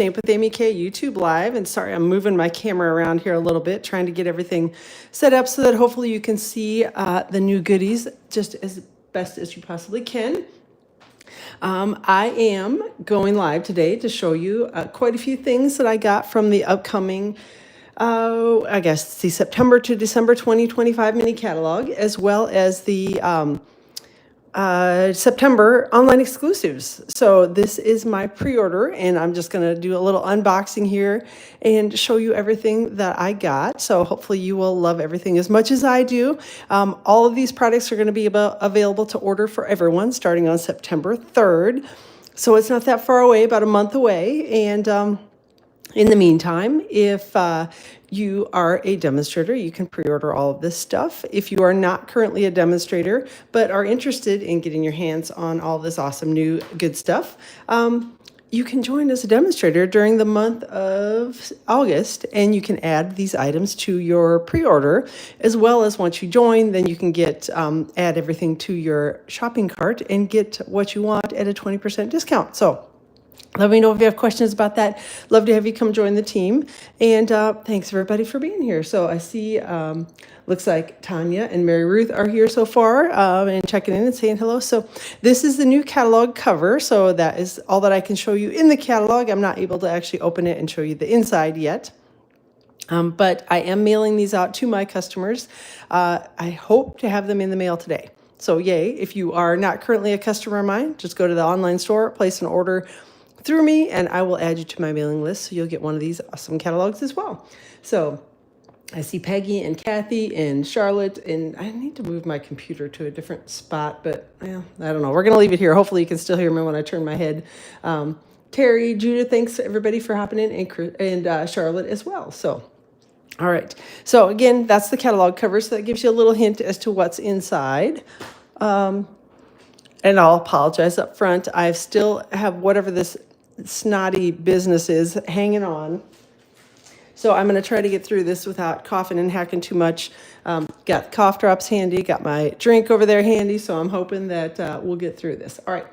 Stamp with Amy K YouTube Live. And sorry, I'm moving my camera around here a little bit, trying to get everything set up so that hopefully you can see the new goodies just as best as you possibly can. I am going live today to show you quite a few things that I got from the upcoming, I guess, the September to December 2025 mini catalog, as well as the September online exclusives. So this is my pre-order, and I'm just going to do a little unboxing here and show you everything that I got. So hopefully you will love everything as much as I do. All of these products are going to be available to order for everyone starting on September 3rd. So it's not that far away, about a month away. And in the meantime, if you are a demonstrator, you can pre-order all of this stuff. If you are not currently a demonstrator, but are interested in getting your hands on all this awesome new good stuff, you can join as a demonstrator during the month of August, and you can add these items to your pre-order, as well as once you join, then you can get add everything to your shopping cart and get what you want at a 20% discount. So let me know if you have questions about that. Love to have you come join the team. And thanks everybody for being here. So I see, looks like Tanya and Mary Ruth are here so far and checking in and saying hello. So this is the new catalog cover. So that is all that I can show you in the catalog. I'm not able to actually open it and show you the inside yet. But I am mailing these out to my customers. I hope to have them in the mail today. So yay, if you are not currently a customer of mine, just go to the online store, place an order through me, and I will add you to my mailing list, so you'll get one of these awesome catalogs as well. So I see Peggy and Kathy and Charlotte, and I need to move my computer to a different spot, but well, I don't know. We're going to leave it here. Hopefully you can still hear me when I turn my head. Terry, Judith, thanks everybody for hopping in, and Charlotte as well. So all right. So again, that's the catalog cover, so that gives you a little hint as to what's inside. And I'll apologize up front. I still have whatever this snotty business is hanging on. So I'm going to try to get through this without coughing and hacking too much. Got cough drops handy, got my drink over there handy, so I'm hoping that we'll get through this. All right.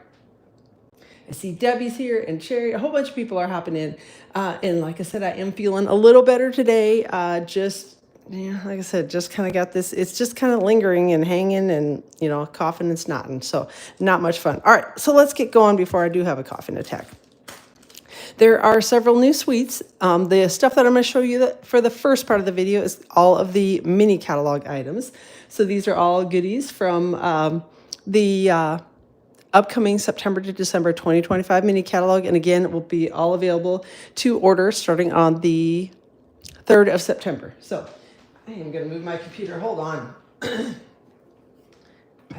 I see Debbie's here and Sherry. A whole bunch of people are hopping in. And like I said, I am feeling a little better today. Yeah, like I said, just kind of got this. It's just kind of lingering and hanging and, you know, coughing and snotting. So not much fun. All right, so let's get going before I do have a coughing attack. There are several new suites. The stuff that I'm going to show you for the first part of the video is all of the mini catalog items. So these are all goodies from the upcoming September to December 2025 mini catalog. And again, it will be all available to order starting on the 3rd of September. So I am going to move my computer. Hold on. I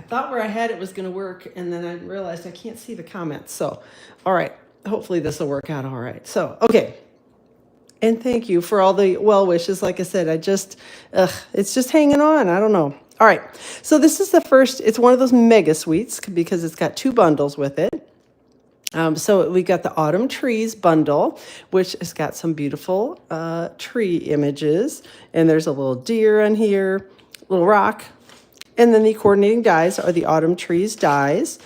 thought where I had it was going to work, and then I realized I can't see the comments. So, all right. Hopefully this will work out all right. So, okay. And thank you for all the well wishes. Like I said, it's just hanging on. I don't know. All right. So this is the first. It's one of those mega suites because it's got 2 bundles with it. So we got the Autumn Trees bundle, which has got some beautiful tree images. And there's a little deer on here, little rock. And then the coordinating dies are the Autumn Trees dies.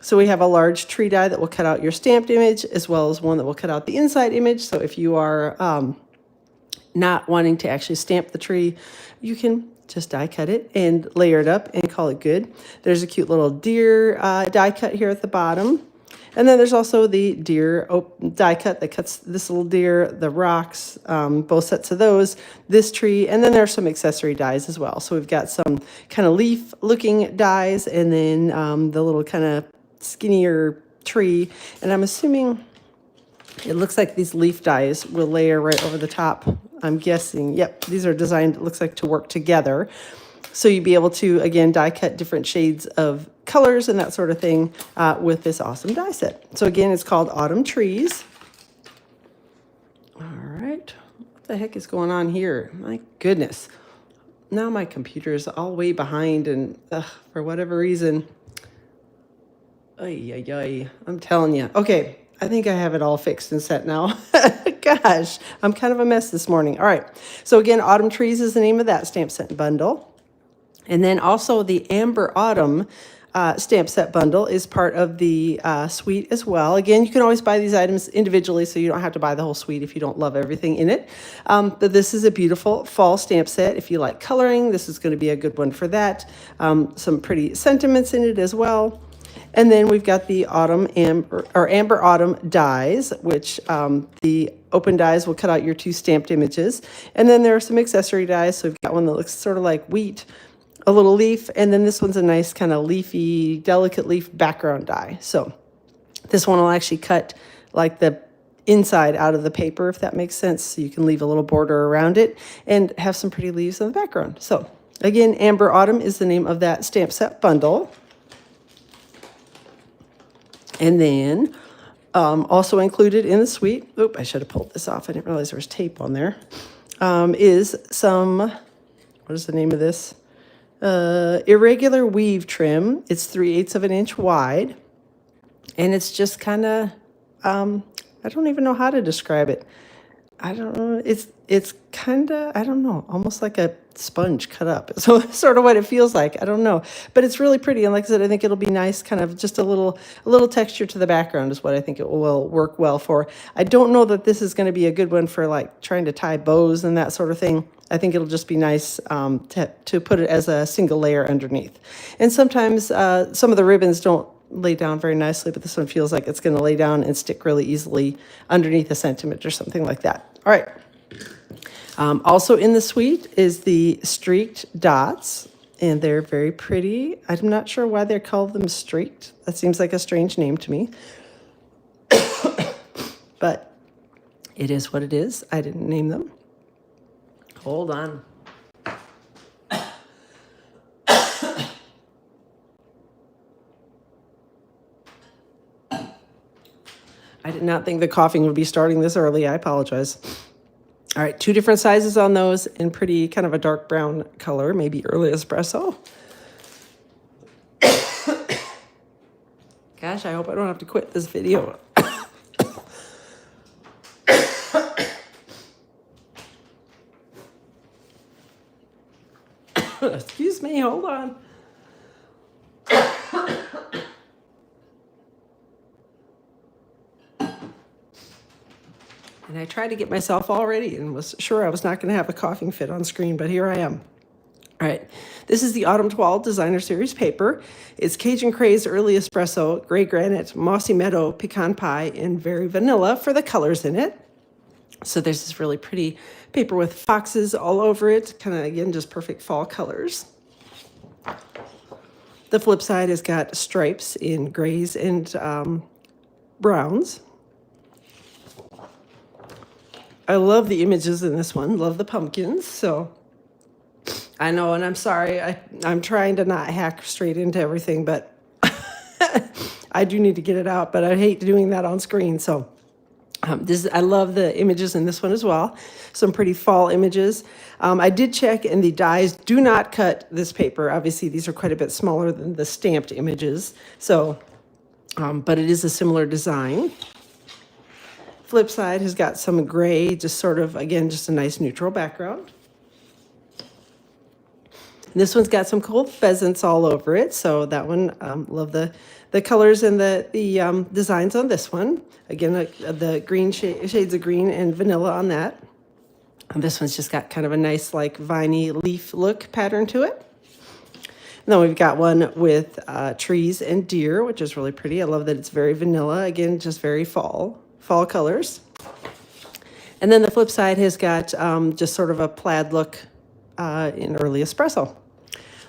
So we have a large tree die that will cut out your stamped image, as well as one that will cut out the inside image. So if you are not wanting to actually stamp the tree, you can just die cut it and layer it up and call it good. There's a cute little deer die cut here at the bottom. And then there's also the deer die cut that cuts this little deer, the rocks, both sets of those, this tree, and then there are some accessory dies as well. So we've got some kind of leaf-looking dies, and then the little kind of skinnier tree. And I'm assuming it looks like these leaf dies will layer right over the top. I'm guessing, yep, these are designed, it looks like, to work together. So you'd be able to, again, die cut different shades of colors and that sort of thing with this awesome die set. So again, it's called Autumn Trees. All right. What the heck is going on here? My goodness. Now my computer is all way behind, and for whatever reason, I'm telling you. Okay, I think I have it all fixed and set now. Gosh, I'm kind of a mess this morning. All right. So again, Autumn Trees is the name of that stamp set bundle. And then also the Amber Autumn stamp set bundle is part of the suite as well. Again, you can always buy these items individually, so you don't have to buy the whole suite if you don't love everything in it. But this is a beautiful fall stamp set. If you like coloring, this is going to be a good one for that. Some pretty sentiments in it as well. And then we've got the amber autumn dies, which the open dies will cut out your 2 stamped images. And then there are some accessory dies. So we've got one that looks sort of like wheat, a little leaf, and then this one's a nice kind of leafy, delicate leaf background die. So this one will actually cut like the inside out of the paper, if that makes sense. So you can leave a little border around it and have some pretty leaves in the background. So again, Amber Autumn is the name of that stamp set bundle. And then also included in the suite, oop, I should have pulled this off. I didn't realize there was tape on there. Is some, what is the name of this? Irregular weave trim. It's 3/8 of an inch wide. And it's just kind of, I don't even know how to describe it. I don't know. It's kind of, I don't know, almost like a sponge cut up. So sort of what it feels like. I don't know, but it's really pretty. And like I said, I think it'll be nice, kind of just a little texture to the background is what I think it will work well for. I don't know that this is going to be a good one for like trying to tie bows and that sort of thing. I think it'll just be nice to put it as a single layer underneath. And sometimes some of the ribbons don't lay down very nicely, but this one feels like it's going to lay down and stick really easily underneath a sentiment or something like that. All right. Also in the suite is the streaked dots, and they're very pretty. I'm not sure why they call them streaked. That seems like a strange name to me. But it is what it is. I didn't name them. Hold on. I did not think the coughing would be starting this early. I apologize. All right, 2 different sizes on those in pretty kind of a dark brown color, maybe early espresso. Gosh, I hope I don't have to quit this video. Excuse me, hold on. And I tried to get myself all ready and was sure I was not going to have a coughing fit on screen, but here I am. All right, this is the Autumn Toile Designer Series paper. It's Cajun Craze Early Espresso, Gray Granite, Mossy Meadow, Pecan Pie, and Very Vanilla for the colors in it. So there's this really pretty paper with foxes all over it, kind of, again, just perfect fall colors. The flip side has got stripes in grays and browns. I love the images in this one. Love the pumpkins. So I know, and I'm sorry. I'm trying to not hack straight into everything, but I do need to get it out. But I hate doing that on screen. So I love the images in this one as well. Some pretty fall images. I did check, and the dies do not cut this paper. Obviously, these are quite a bit smaller than the stamped images. So, but it is a similar design. Flip side has got some gray, just sort of, again, just a nice neutral background. And this one's got some cool pheasants all over it. So that one, love the colors and the designs on this one. Again, the green shades of green and vanilla on that. And this one's just got kind of a nice, like, viney leaf look pattern to it. And then we've got one with trees and deer, which is really pretty. I love that it's very vanilla. Again, just very fall colors. And then the flip side has got just sort of a plaid look in Early Espresso.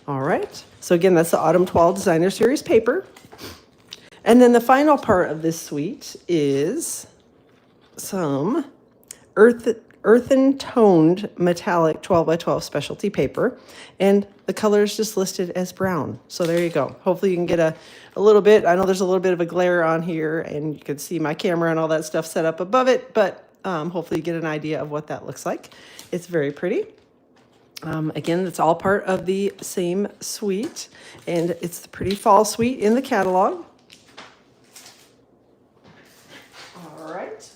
All right. So again, that's the Autumn Toile Designer Series paper. And then the final part of this suite is some earthen toned metallic 12 by 12 specialty paper. And the color is just listed as brown. So there you go. Hopefully you can get a little bit. I know there's a little bit of a glare on here, and you can see my camera and all that stuff set up above it, but hopefully you get an idea of what that looks like. It's very pretty. Again, it's all part of the same suite, and it's the pretty fall suite in the catalog. All right.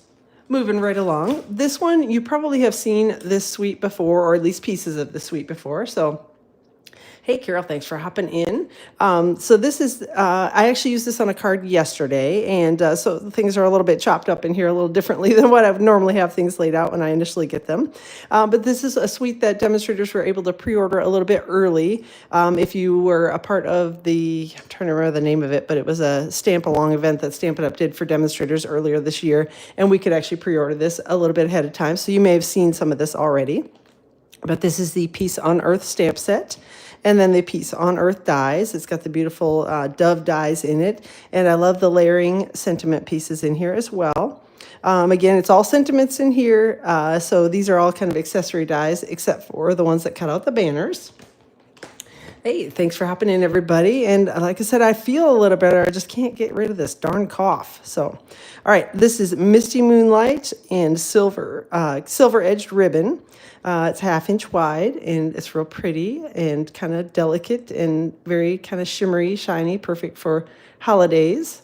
Moving right along. This one, you probably have seen this suite before, or at least pieces of the suite before. So Hey, Carol, thanks for hopping in. So this is, I actually used this on a card yesterday, and so things are a little bit chopped up in here a little differently than what I would normally have things laid out when I initially get them. But this is a suite that demonstrators were able to pre-order a little bit early. If you were a part of the, I'm trying to remember the name of it, but it was a Stamp-along event that Stampin' Up! Did for demonstrators earlier this year, and we could actually pre-order this a little bit ahead of time. So you may have seen some of this already. But this is the Peace on Earth stamp set. And then the Peace on Earth dies. It's got the beautiful dove dies in it. And I love the layering sentiment pieces in here as well. Again, it's all sentiments in here. So these are all kind of accessory dies, except for the ones that cut out the banners. Hey, thanks for hopping in, everybody. And like I said, I feel a little better. I just can't get rid of this darn cough. So, all right, this is Misty Moonlight and silver edged ribbon. It's 1/2 inch wide, and it's real pretty and kind of delicate and very kind of shimmery, shiny, perfect for holidays.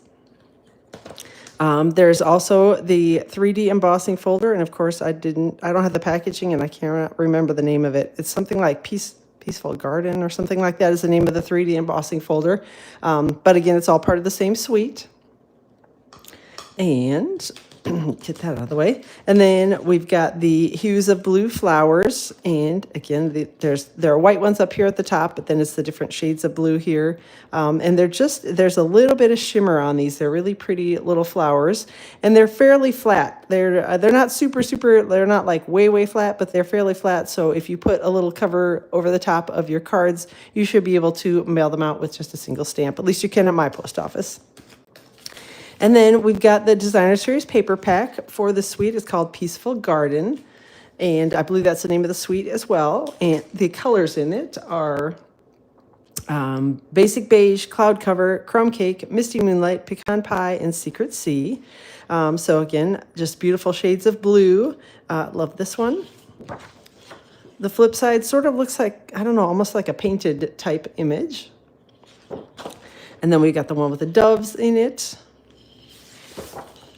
There's also the 3D embossing folder, and of course I don't have the packaging, and I can't remember the name of it. It's something like Peaceful Garden or something like that is the name of the 3D embossing folder. But again, it's all part of the same suite. And get that out of the way. And then we've got the hues of blue flowers. And again, there are white ones up here at the top, but then it's the different shades of blue here. And there's a little bit of shimmer on these. They're really pretty little flowers, and they're fairly flat. They're not super, they're not like way flat, but they're fairly flat. So if you put a little cover over the top of your cards, you should be able to mail them out with just a single stamp. At least you can at my post office. And then we've got the Designer Series paper pack for the suite. It's called Peaceful Garden. And I believe that's the name of the suite as well. And the colors in it are Basic Beige, Cloud Cover, Crumb Cake, Misty Moonlight, Pecan Pie, and Secret Sea. So again, just beautiful shades of blue. Love this one. The flip side sort of looks like, I don't know, almost like a painted type image. And then we got the one with the doves in it.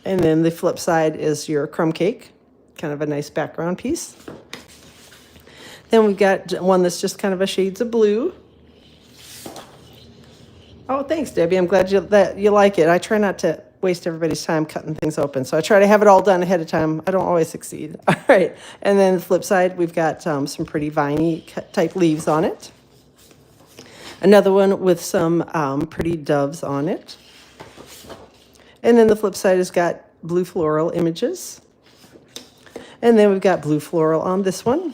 And then the flip side is your crumb cake, kind of a nice background piece. Then we've got one that's just kind of a shades of blue. Oh, thanks, Debbie. I'm glad that you like it. I try not to waste everybody's time cutting things open, so I try to have it all done ahead of time. I don't always succeed. All right. And then the flip side, we've got some pretty viney type leaves on it. Another one with some pretty doves on it. And then the flip side has got blue floral images. And then we've got blue floral on this one.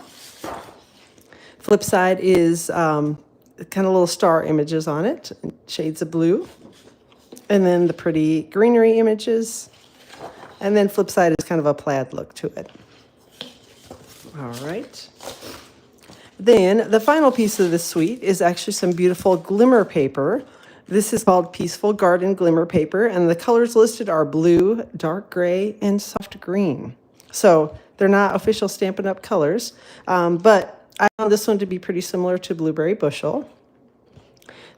Flip side is kind of little star images on it, shades of blue. And then the pretty greenery images. And then flip side is kind of a plaid look to it. All right. Then the final piece of this suite is actually some beautiful glimmer paper. This is called Peaceful Garden Glimmer Paper, and the colors listed are blue, dark gray, and soft green. So they're not official Stampin' Up! Colors, but I found this one to be pretty similar to Blueberry Bushel.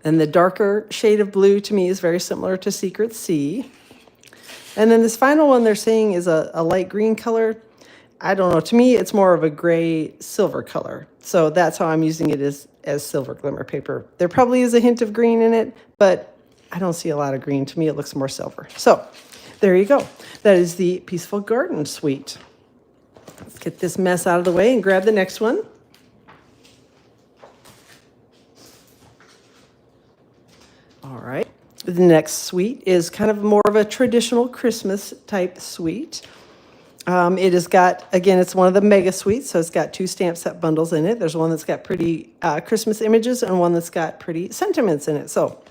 And the darker shade of blue to me is very similar to Secret Sea. And then this final one they're saying is a light green color. I don't know. To me, it's more of a gray silver color. So that's how I'm using it as silver glimmer paper. There probably is a hint of green in it, but I don't see a lot of green. To me, it looks more silver. So there you go. That is the Peaceful Garden suite. Let's get this mess out of the way and grab the next one. All right. The next suite is kind of more of a traditional Christmas type suite. It has got, again, it's one of the mega suites, so it's got 2 stamp set bundles in it. There's one that's got pretty Christmas images and one that's got pretty sentiments in it. So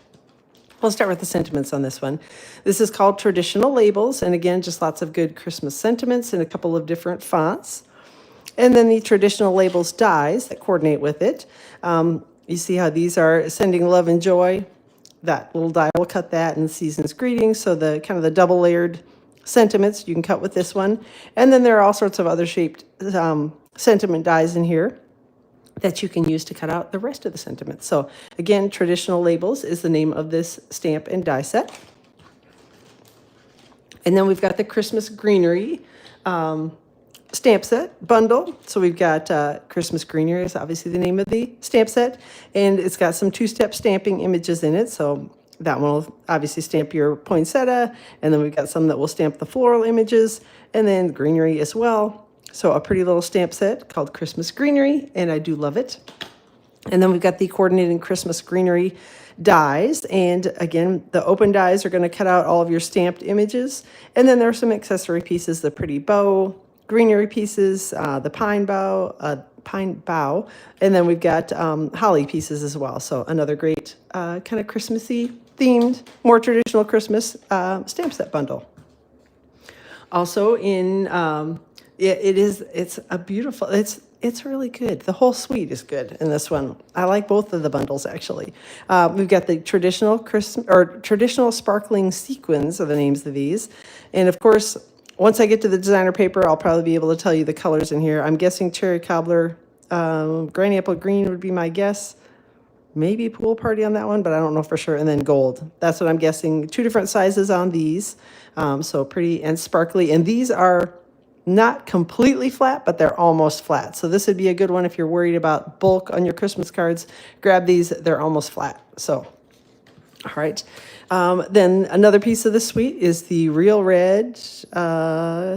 we'll start with the sentiments on this one. This is called Traditional Labels, and again, just lots of good Christmas sentiments in a couple of different fonts. And then the Traditional Labels dies that coordinate with it. You see how these are sending love and joy. That little die will cut that, and season's greetings. So the kind of the double layered sentiments you can cut with this one. And then there are all sorts of other shaped sentiment dies in here that you can use to cut out the rest of the sentiments. So again, Traditional Labels is the name of this stamp and die set. And then we've got the Christmas greenery stamp set bundle. So we've got Christmas Greenery is obviously the name of the stamp set, and it's got some two-step stamping images in it. So that one will obviously stamp your poinsettia, and then we've got some that will stamp the floral images, and then greenery as well. So a pretty little stamp set called Christmas Greenery, and I do love it. And then we've got the coordinating Christmas Greenery dies. And again, the open dies are going to cut out all of your stamped images. And then there are some accessory pieces, the pretty bow, greenery pieces, the pine bow, and then we've got holly pieces as well. So another great kind of Christmassy themed, more traditional Christmas stamp set bundle. Also in, it's a beautiful, it's really good. The whole suite is good in this one. I like both of the bundles actually. We've got the traditional traditional sparkling sequins are the names of these. And of course, once I get to the designer paper, I'll probably be able to tell you the colors in here. I'm guessing cherry cobbler, granny apple green would be my guess. Maybe pool party on that one, but I don't know for sure. And then gold. That's what I'm guessing. 2 different sizes on these. So pretty and sparkly. And these are not completely flat, but they're almost flat. So this would be a good one if you're worried about bulk on your Christmas cards. Grab these. They're almost flat. So, all right. Then another piece of the suite is the Real Red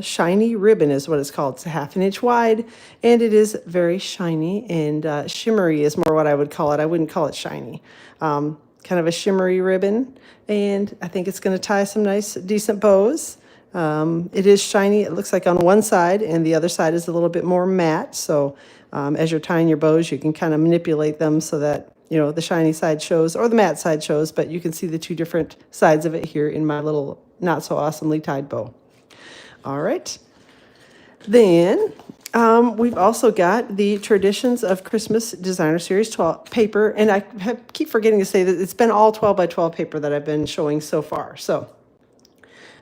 Shiny Ribbon is what it's called. It's a 1/2 inch wide, and it is very shiny and shimmery is more what I would call it. I wouldn't call it shiny. Kind of a shimmery ribbon, and I think it's going to tie some nice, decent bows. It is shiny. It looks like on one side, and the other side is a little bit more matte. So as you're tying your bows, you can kind of manipulate them so that the shiny side shows or the matte side shows, but you can see the 2 different sides of it here in my little not so awesomely tied bow. All right. Then we've also got the Traditions of Christmas Designer Series 12 paper, and I keep forgetting to say that it's been all 12 by 12 paper that I've been showing so far. So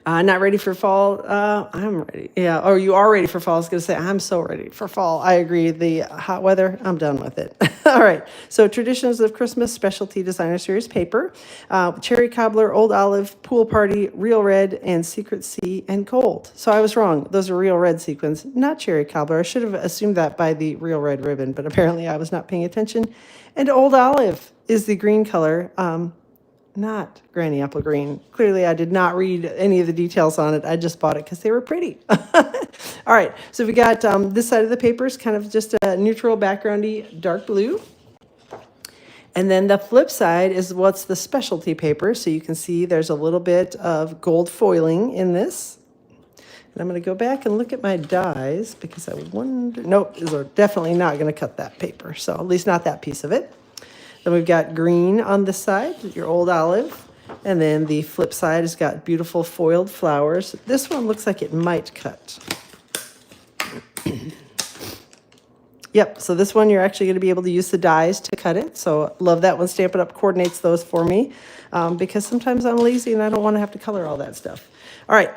not ready for fall. I'm ready. Yeah. Or you are ready for fall. I was going to say, I'm so ready for fall. I agree. The hot weather, I'm done with it. All right. So Traditions of Christmas Specialty Designer Series paper, Cherry Cobbler, Old Olive, Pool Party, Real Red, and Secret Sea and Gold. So I was wrong. Those are Real Red sequins, not Cherry Cobbler. I should have assumed that by the Real Red ribbon, but apparently I was not paying attention. And Old Olive is the green color. Not Granny Apple Green. Clearly, I did not read any of the details on it. I just bought it because they were pretty. All right, so we got this side of the paper is kind of just a neutral backgroundy dark blue. And then the flip side is what's the specialty paper. So you can see there's a little bit of gold foiling in this. And I'm going to go back and look at my dies because I wonder, nope, they're definitely not going to cut that paper. So at least not that piece of it. Then we've got green on this side, your Old Olive. And then the flip side has got beautiful foiled flowers. This one looks like it might cut. Yep, so this one you're actually going to be able to use the dies to cut it. So love that one. Stampin' Up! Coordinates those for me because sometimes I'm lazy and I don't want to have to color all that stuff. All right,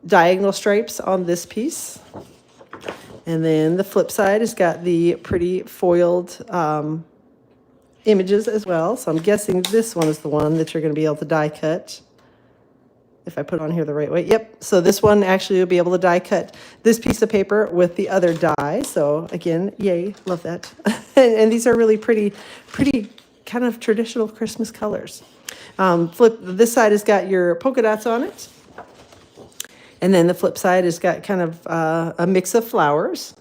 diagonal stripes on this piece. And then the flip side has got the pretty foiled images as well. So I'm guessing this one is the one that you're going to be able to die cut. If I put it on here the right way. Yep. So this one actually will be able to die cut this piece of paper with the other die. So again, yay, love that. and these are really pretty kind of traditional Christmas colors. This side has got your polka dots on it. And then the flip side has got kind of a mix of flowers.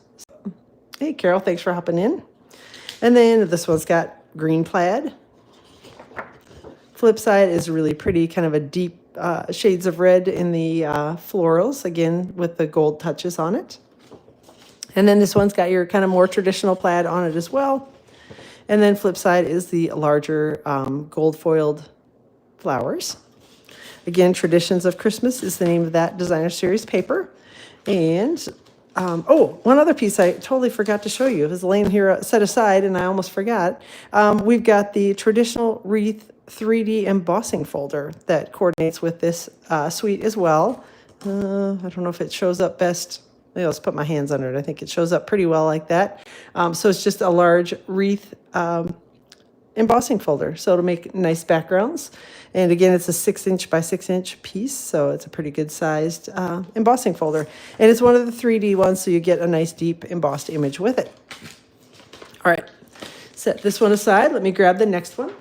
Hey, Carol, thanks for hopping in. And then this one's got green plaid. Flip side is really pretty, kind of a deep shades of red in the florals, again, with the gold touches on it. And then this one's got your kind of more traditional plaid on it as well. And then flip side is the larger gold foiled flowers. Again, Traditions of Christmas is the name of that designer series paper. And one other piece I totally forgot to show you. It was laying here set aside and I almost forgot. We've got the Traditional Wreath 3D embossing folder that coordinates with this suite as well. I don't know if it shows up best. Maybe let's put my hands under it. I think it shows up pretty well like that. So it's just a large wreath embossing folder. So it'll make nice backgrounds. And again, it's a 6" by 6" piece, so it's a pretty good sized embossing folder. And it's one of the 3D ones, so you get a nice deep embossed image with it. All right, set this one aside. Let me grab the next one.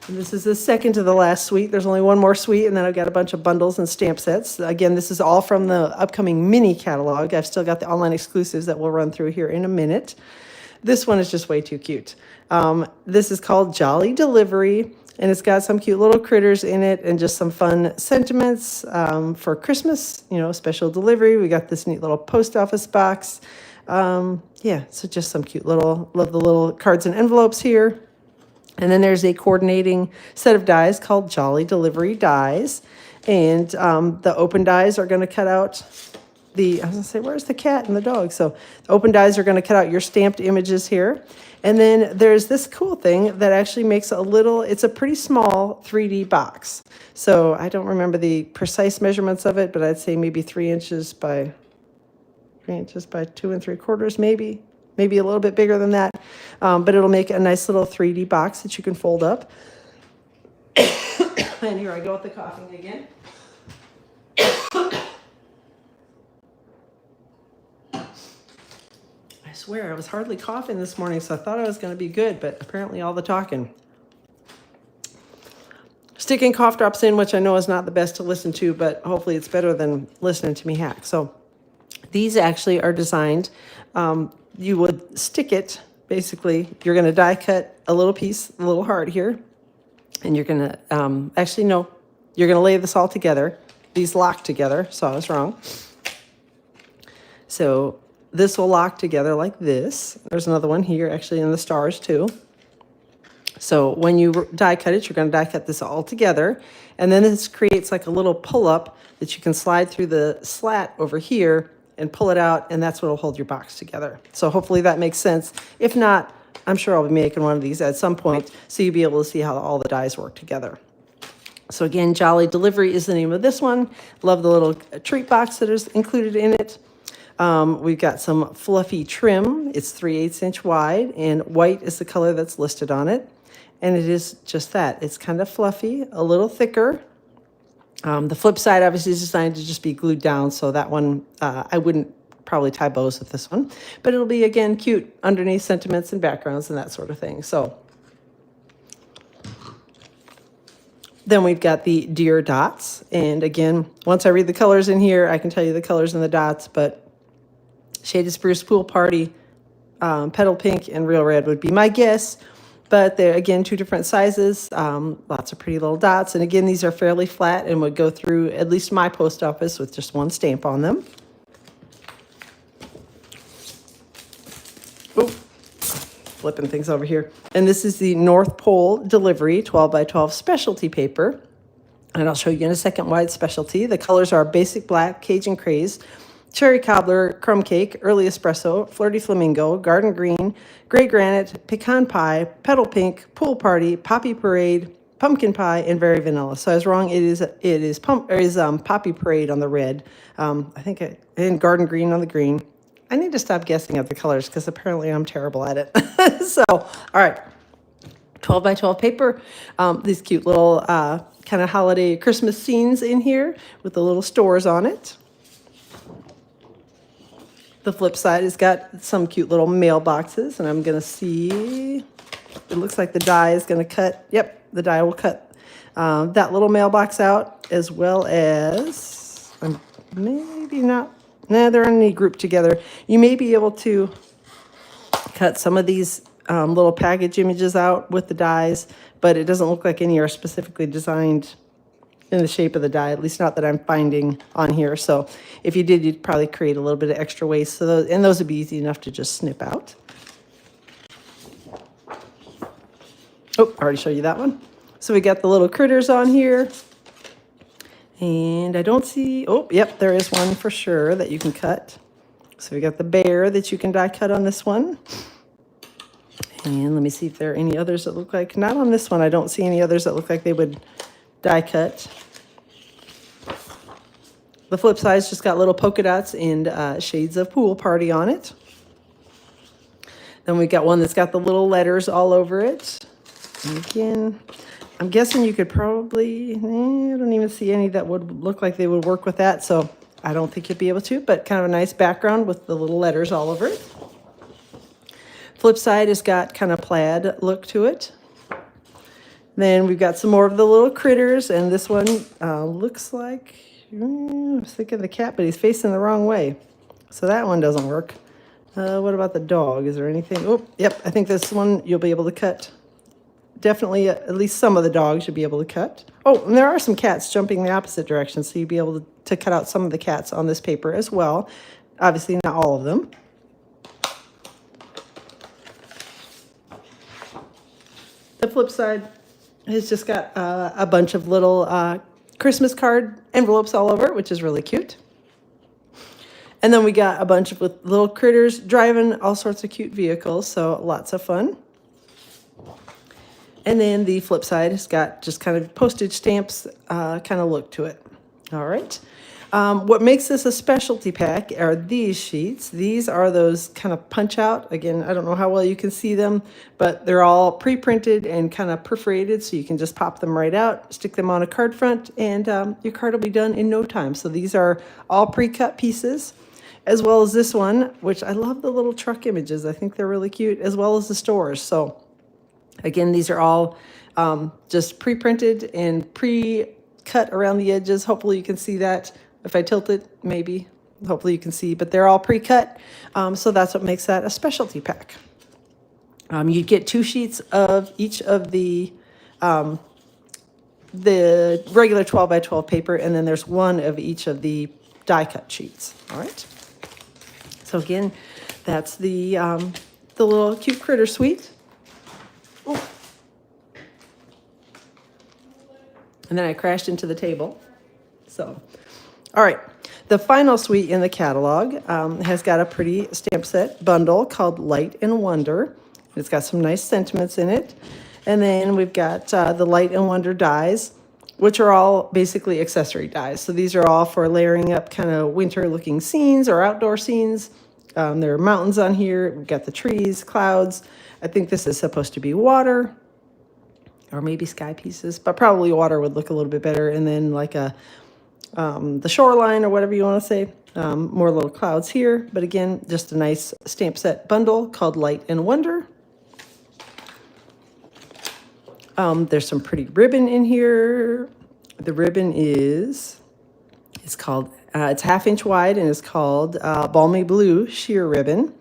And this is the second to the last suite. There's only one more suite, and then I've got a bunch of bundles and stamp sets. Again, this is all from the upcoming mini catalog. I've still got the online exclusives that we'll run through here in a minute. This one is just way too cute. This is called Jolly Delivery, and it's got some cute little critters in it and just some fun sentiments for Christmas, you know, special delivery. We got this neat little post office box. Yeah, so just some cute little, love the little cards and envelopes here. And then there's a coordinating set of dies called Jolly Delivery dies. And the open dies are going to cut out I was going to say, where's the cat and the dog? So the open dies are going to cut out your stamped images here. And then there's this cool thing that actually makes it's a pretty small 3D box. So I don't remember the precise measurements of it, but I'd say maybe 3 inches by 2 3/4, maybe a little bit bigger than that. But it'll make a nice little 3D box that you can fold up. And here I go with the coughing again. I swear, I was hardly coughing this morning, so I thought I was going to be good, but apparently all the talking. Sticking cough drops in, which I know is not the best to listen to, but hopefully it's better than listening to me hack. So these actually are designed, you would stick it, basically, you're going to die cut a little piece, a little hard here, and you're going to, you're going to lay this all together. These lock together, so I was wrong. So this will lock together like this. There's another one here, actually in the stars too. So when you die cut it, you're going to die cut this all together. And then this creates like a little pull-up that you can slide through the slat over here and pull it out, and that's what will hold your box together. So hopefully that makes sense. If not, I'm sure I'll be making one of these at some point so you'll be able to see how all the dies work together. So again, Jolly Delivery is the name of this one. Love the little treat box that is included in it. We've got some fluffy trim. It's 3/8 inch wide, and white is the color that's listed on it. And it is just that. It's kind of fluffy, a little thicker. The flip side obviously is designed to just be glued down, so that one, I wouldn't probably tie bows with this one. But it'll be, again, cute underneath sentiments and backgrounds and that sort of thing. So then we've got the deer dots. And again, once I read the colors in here, I can tell you the colors in the dots, but Shaded Spruce, Pool Party, Petal Pink, and Real Red would be my guess. But they're, again, 2 different sizes, lots of pretty little dots. And again, these are fairly flat and would go through at least my post office with just one stamp on them. Oop, flipping things over here. And this is the North Pole Delivery 12 by 12 specialty paper. And I'll show you in a second why it's specialty. The colors are Basic Black, Cajun Craze, Cherry Cobbler, Crumb Cake, Early Espresso, Flirty Flamingo, Garden Green, Gray Granite, Pecan Pie, Petal Pink, Pool Party, Poppy Parade, Pumpkin Pie, and Very Vanilla. So I was wrong. It is Poppy Parade on the red. And Garden Green on the green. I need to stop guessing at the colors because apparently I'm terrible at it. So, all right. 12 by 12 paper. These cute little kind of holiday Christmas scenes in here with the little stores on it. The flip side has got some cute little mailboxes, and I'm going to see, it looks like the die is going to cut, yep, the die will cut that little mailbox out, as well as, maybe not, they're only grouped together. You may be able to cut some of these little package images out with the dies, but it doesn't look like any are specifically designed in the shape of the die, at least not that I'm finding on here. So if you did, you'd probably create a little bit of extra waste. So those would be easy enough to just snip out. Oh, I already showed you that one. So we got the little critters on here. And I don't see, oh, yep, there is one for sure that you can cut. So we got the bear that you can die cut on this one. And let me see if there are any others that look like, not on this one. I don't see any others that look like they would die cut. The flip side's just got little polka dots and shades of Pool Party on it. Then we got one that's got the little letters all over it. And again, I'm guessing you could probably, I don't even see any that would look like they would work with that, so I don't think you'd be able to, but kind of a nice background with the little letters all over it. Flip side has got kind of plaid look to it. Then we've got some more of the little critters, and this one looks like, I was thinking of the cat, but he's facing the wrong way. So that one doesn't work. What about the dog? Is there anything? Oh, yep, I think this one you'll be able to cut. Definitely, at least some of the dogs you'll be able to cut. Oh, and there are some cats jumping the opposite direction, so you'll be able to cut out some of the cats on this paper as well. Obviously, not all of them. The flip side has just got a bunch of little Christmas card envelopes all over it, which is really cute. And then we got a bunch of little critters driving all sorts of cute vehicles, so lots of fun. And then the flip side has got just kind of postage stamps kind of look to it. All right. What makes this a specialty pack are these sheets. These are those kind of punch out. Again, I don't know how well you can see them, but they're all pre-printed and kind of perforated, so you can just pop them right out, stick them on a card front, and your card will be done in no time. So these are all pre-cut pieces, as well as this one, which I love the little truck images. I think they're really cute, as well as the stores. So again, these are all just pre-printed and pre-cut around the edges. Hopefully you can see that. If I tilt it, maybe, hopefully you can see, but they're all pre-cut. So that's what makes that a specialty pack. You get 2 sheets of each of the regular 12 by 12 paper, and then there's 1 of each of the die cut sheets. All right. So again, that's the little cute critter suite. Ooh. And then I crashed into the table. So, all right. The final suite in the catalog has got a pretty stamp set bundle called Light and Wonder. It's got some nice sentiments in it. And then we've got the Light and Wonder dies, which are all basically accessory dies. So these are all for layering up kind of winter-looking scenes or outdoor scenes. There are mountains on here. We've got the trees, clouds. I think this is supposed to be water or maybe sky pieces, but probably water would look a little bit better. And then like the shoreline or whatever you want to say. More little clouds here. But again, just a nice stamp set bundle called Light and Wonder. There's some pretty ribbon in here. The ribbon it's called, it's 1/2 inch wide, and it's called Balmy Blue Sheer Ribbon.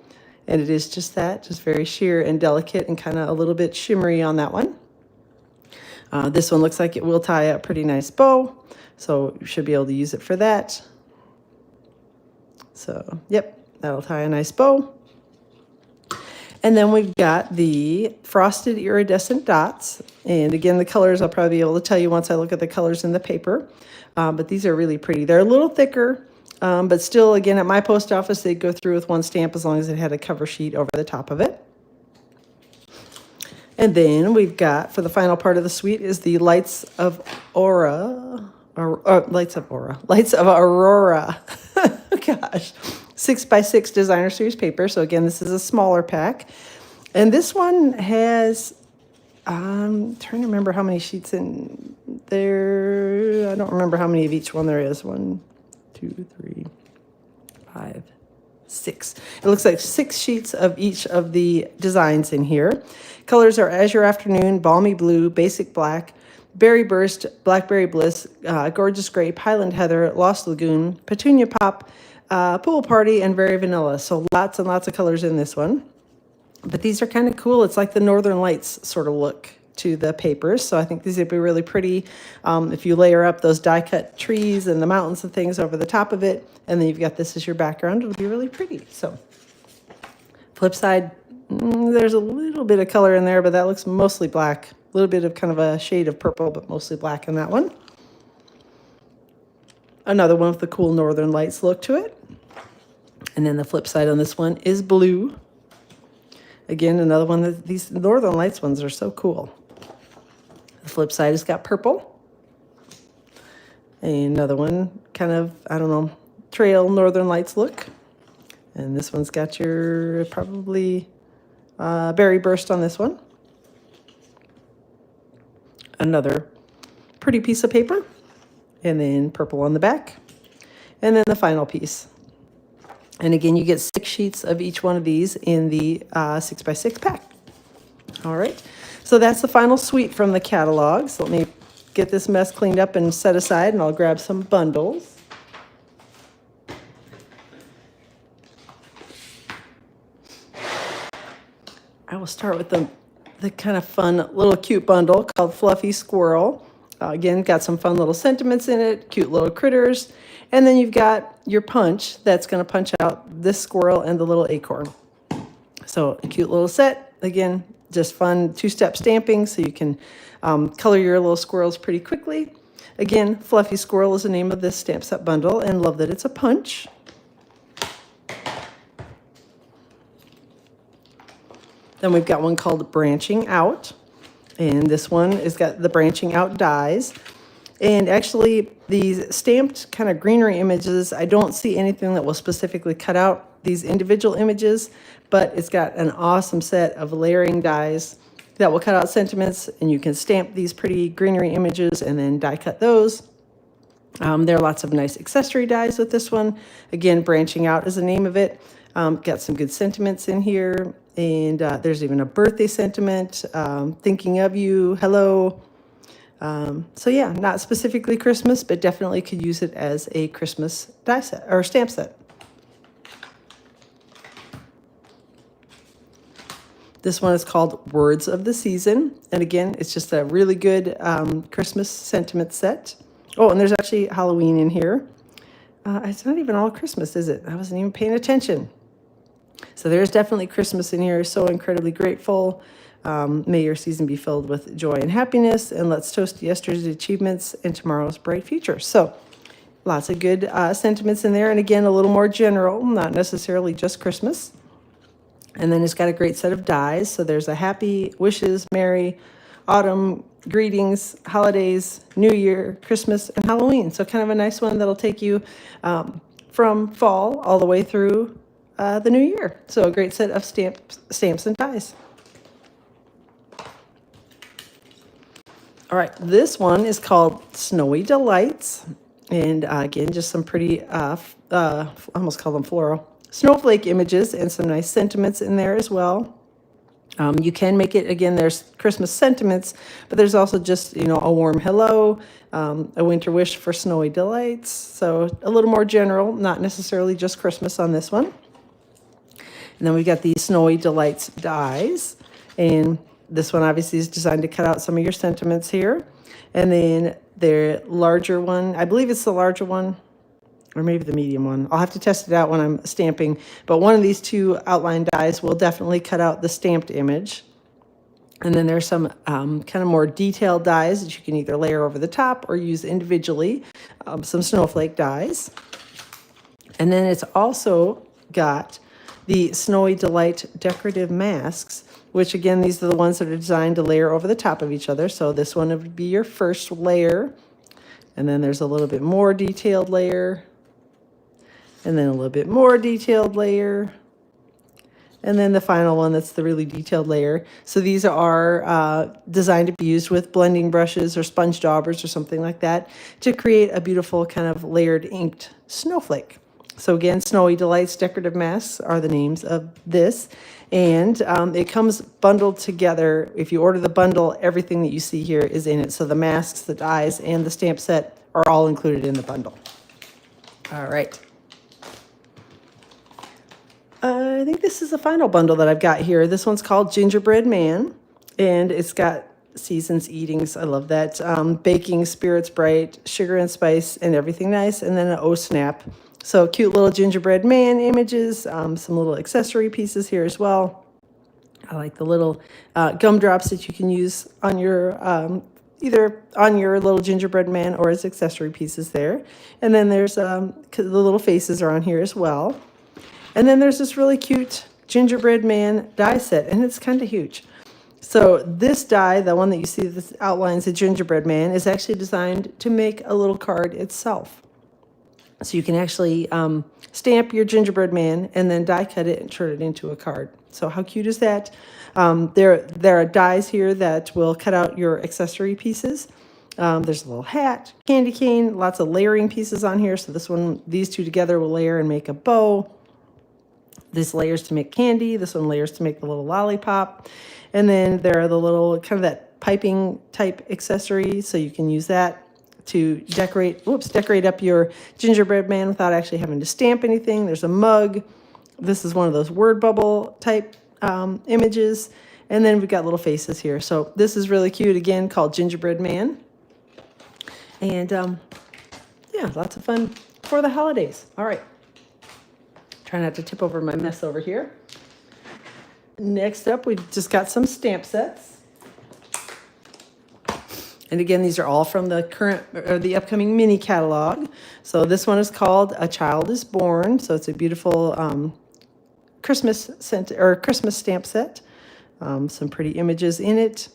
And it is just that, just very sheer and delicate and kind of a little bit shimmery on that one. This one looks like it will tie a pretty nice bow, so you should be able to use it for that. So, yep, that'll tie a nice bow. And then we've got the frosted iridescent dots. And again, the colors I'll probably be able to tell you once I look at the colors in the paper. But these are really pretty. They're a little thicker, but still, again, at my post office, they'd go through with one stamp as long as it had a cover sheet over the top of it. And then we've got, for the final part of the suite, is the Lights of Aura. Lights of Aurora. Gosh. 6x6 designer series paper. So again, this is a smaller pack. And this one has, I'm trying to remember how many sheets in there. I don't remember how many of each one there is. 1, 2, 3, 5, 6. It looks like 6 sheets of each of the designs in here. Colors are Azure Afternoon, Balmy Blue, Basic Black, Berry Burst, Blackberry Bliss, Gorgeous Grape, Highland Heather, Lost Lagoon, Petunia Pop, Pool Party, and Very Vanilla. So lots and lots of colors in this one. But these are kind of cool. It's like the Northern Lights sort of look to the papers. So I think these would be really pretty if you layer up those die-cut trees and the mountains and things over the top of it. And then you've got this as your background. It'll be really pretty. So flip side, there's a little bit of color in there, but that looks mostly black. A little bit of kind of a shade of purple, but mostly black in that one. Another one with the cool Northern Lights look to it. And then the flip side on this one is blue. Again, another one that these Northern Lights ones are so cool. The flip side has got purple. And another one, kind of, I don't know, trail Northern Lights look. And this one's got your probably berry burst on this one. Another pretty piece of paper, and then purple on the back, and then the final piece. And again, you get 6 sheets of each one of these in the 6x6 pack. All right, so that's the final suite from the catalog. So let me get this mess cleaned up and set aside, and I'll grab some bundles. I will start with the kind of fun little cute bundle called Fluffy Squirrel. Again, got some fun little sentiments in it, cute little critters. And then you've got your punch that's going to punch out this squirrel and the little acorn. So a cute little set. Again, just fun 2-step stamping so you can color your little squirrels pretty quickly. Again, Fluffy Squirrel is the name of this stamp set bundle, and love that it's a punch. Then we've got one called Branching Out, and this one has got the branching out dies. And actually, these stamped kind of greenery images, I don't see anything that will specifically cut out these individual images, but it's got an awesome set of layering dies that will cut out sentiments, and you can stamp these pretty greenery images and then die cut those. There are lots of nice accessory dies with this one. Again, Branching Out is the name of it. Got some good sentiments in here. And there's even a birthday sentiment, thinking of you, hello. So yeah, not specifically Christmas, but definitely could use it as a Christmas die set or stamp set. This one is called Words of the Season. And again, it's just a really good Christmas sentiment set. Oh, and there's actually Halloween in here. It's not even all Christmas, is it? I wasn't even paying attention. So there's definitely Christmas in here. So incredibly grateful. May your season be filled with joy and happiness. And let's toast yesterday's achievements and tomorrow's bright future. So lots of good sentiments in there. And again, a little more general, not necessarily just Christmas. And then it's got a great set of dies. So there's a happy, wishes, merry, autumn, greetings, holidays, New Year, Christmas, and Halloween. So kind of a nice one that'll take you from fall all the way through the new year. So a great set of stamps and dies. All right, this one is called Snowy Delights. And again, just some pretty, I almost call them floral, snowflake images and some nice sentiments in there as well. You can make it, again, there's Christmas sentiments, but there's also just, a warm hello, a winter wish for snowy delights. So a little more general, not necessarily just Christmas on this one. And then we've got the Snowy Delights dies. And this one obviously is designed to cut out some of your sentiments here. And then the larger one, I believe it's the larger one, or maybe the medium one. I'll have to test it out when I'm stamping. But one of these two outline dies will definitely cut out the stamped image. And then there's some kind of more detailed dies that you can either layer over the top or use individually, some snowflake dies. And then it's also got the Snowy Delight decorative masks, which again, these are the ones that are designed to layer over the top of each other. So this one would be your first layer. And then there's a little bit more detailed layer. And then a little bit more detailed layer. And then the final one, that's the really detailed layer. So these are designed to be used with blending brushes or sponge daubers or something like that to create a beautiful kind of layered inked snowflake. So again, Snowy Delights decorative masks are the names of this. And it comes bundled together. If you order the bundle, everything that you see here is in it. So the masks, the dies, and the stamp set are all included in the bundle. All right. I think this is the final bundle that I've got here. This one's called Gingerbread Man, and it's got seasons, eatings. I love that. Baking, spirits bright, sugar and spice, and everything nice. And then an oh snap. So cute little gingerbread man images, some little accessory pieces here as well. I like the little gumdrops that you can use on your, either on your little gingerbread man or as accessory pieces there. And then there's the little faces are on here as well. And then there's this really cute gingerbread man die set, and it's kind of huge. So this die, the one that you see that outlines the gingerbread man, is actually designed to make a little card itself. So you can actually stamp your gingerbread man and then die cut it and turn it into a card. So how cute is that? There are dies here that will cut out your accessory pieces. There's a little hat, candy cane, lots of layering pieces on here. So these two together will layer and make a bow. This layers to make candy. This one layers to make the little lollipop. And then there are the little kind of that piping type accessory. So you can use that to decorate up your gingerbread man without actually having to stamp anything. There's a mug. This is one of those word bubble type images. And then we've got little faces here. So this is really cute, again, called Gingerbread Man. And yeah, lots of fun for the holidays. All right. Try not to tip over my mess over here. Next up, we've just got some stamp sets. And again, these are all from the upcoming mini catalog. So this one is called A Child is Born. So it's a beautiful Christmas stamp set. Some pretty images in it.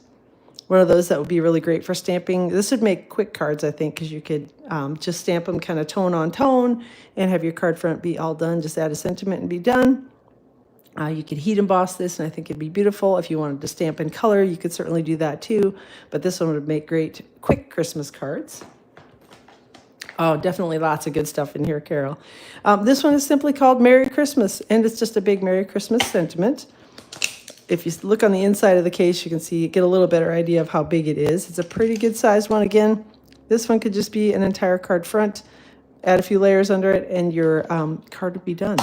One of those that would be really great for stamping. This would make quick cards, I think, because you could just stamp them kind of tone on tone and have your card front be all done. Just add a sentiment and be done. You could heat emboss this, and I think it'd be beautiful. If you wanted to stamp in color, you could certainly do that too. But this one would make great quick Christmas cards. Oh, definitely lots of good stuff in here, Carol. This one is simply called Merry Christmas, and it's just a big Merry Christmas sentiment. If you look on the inside of the case, you can get a little better idea of how big it is. It's a pretty good sized one. Again, this one could just be an entire card front. Add a few layers under it, and your card would be done.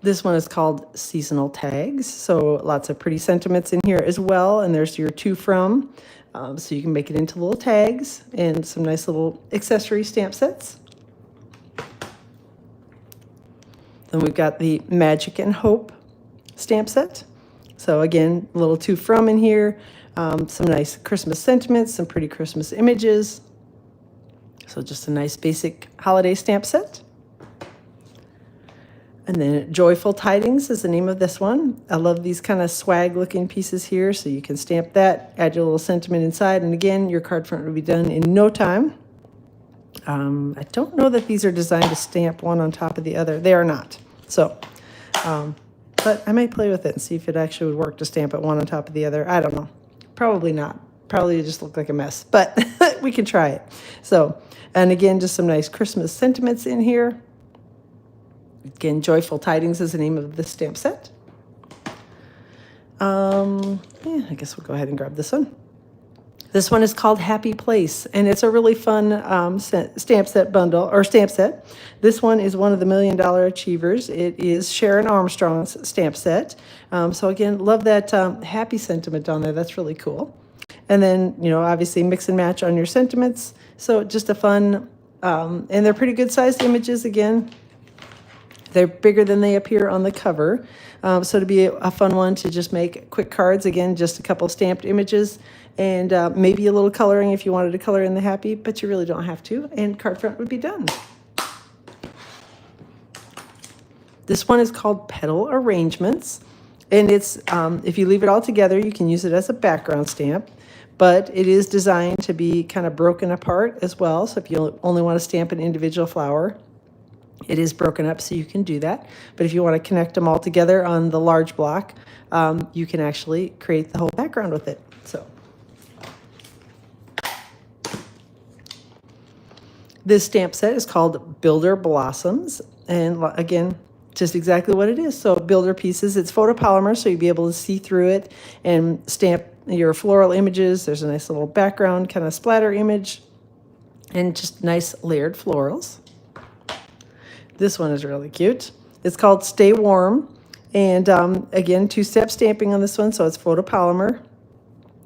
This one is called Seasonal Tags. So lots of pretty sentiments in here as well. And there's your to from. So you can make it into little tags and some nice little accessory stamp sets. Then we've got the Magic and Hope stamp set. So again, a little to from in here. Some nice Christmas sentiments, some pretty Christmas images. So just a nice basic holiday stamp set. And then Joyful Tidings is the name of this one. I love these kind of swag looking pieces here. So you can stamp that, add your little sentiment inside. And again, your card front will be done in no time. I don't know that these are designed to stamp one on top of the other. They are not. So, but I might play with it and see if it actually would work to stamp it one on top of the other. I don't know. Probably not. Probably just look like a mess, but we can try it. So, and again, just some nice Christmas sentiments in here. Again, Joyful Tidings is the name of this stamp set. Yeah, I guess we'll go ahead and grab this one. This one is called Happy Place, and it's a really fun stamp set bundle, or stamp set. This one is one of the $1 Million Achievers. It is Sharon Armstrong's stamp set. So again, love that happy sentiment on there. That's really cool. And then, obviously mix and match on your sentiments. So just a fun, and they're pretty good sized images again. They're bigger than they appear on the cover. So to be a fun one to just make quick cards, again, just a couple stamped images and maybe a little coloring if you wanted to color in the happy, but you really don't have to, and card front would be done. This one is called Petal Arrangements, and it's if you leave it all together, you can use it as a background stamp, but it is designed to be kind of broken apart as well. So if you only want to stamp an individual flower, it is broken up, so you can do that. But if you want to connect them all together on the large block, you can actually create the whole background with it. So this stamp set is called Builder Blossoms. And again, just exactly what it is. So builder pieces, it's photopolymer, so you'll be able to see through it and stamp your floral images. There's a nice little background kind of splatter image and just nice layered florals. This one is really cute. It's called Stay Warm. And again, two-step stamping on this one, so it's photopolymer.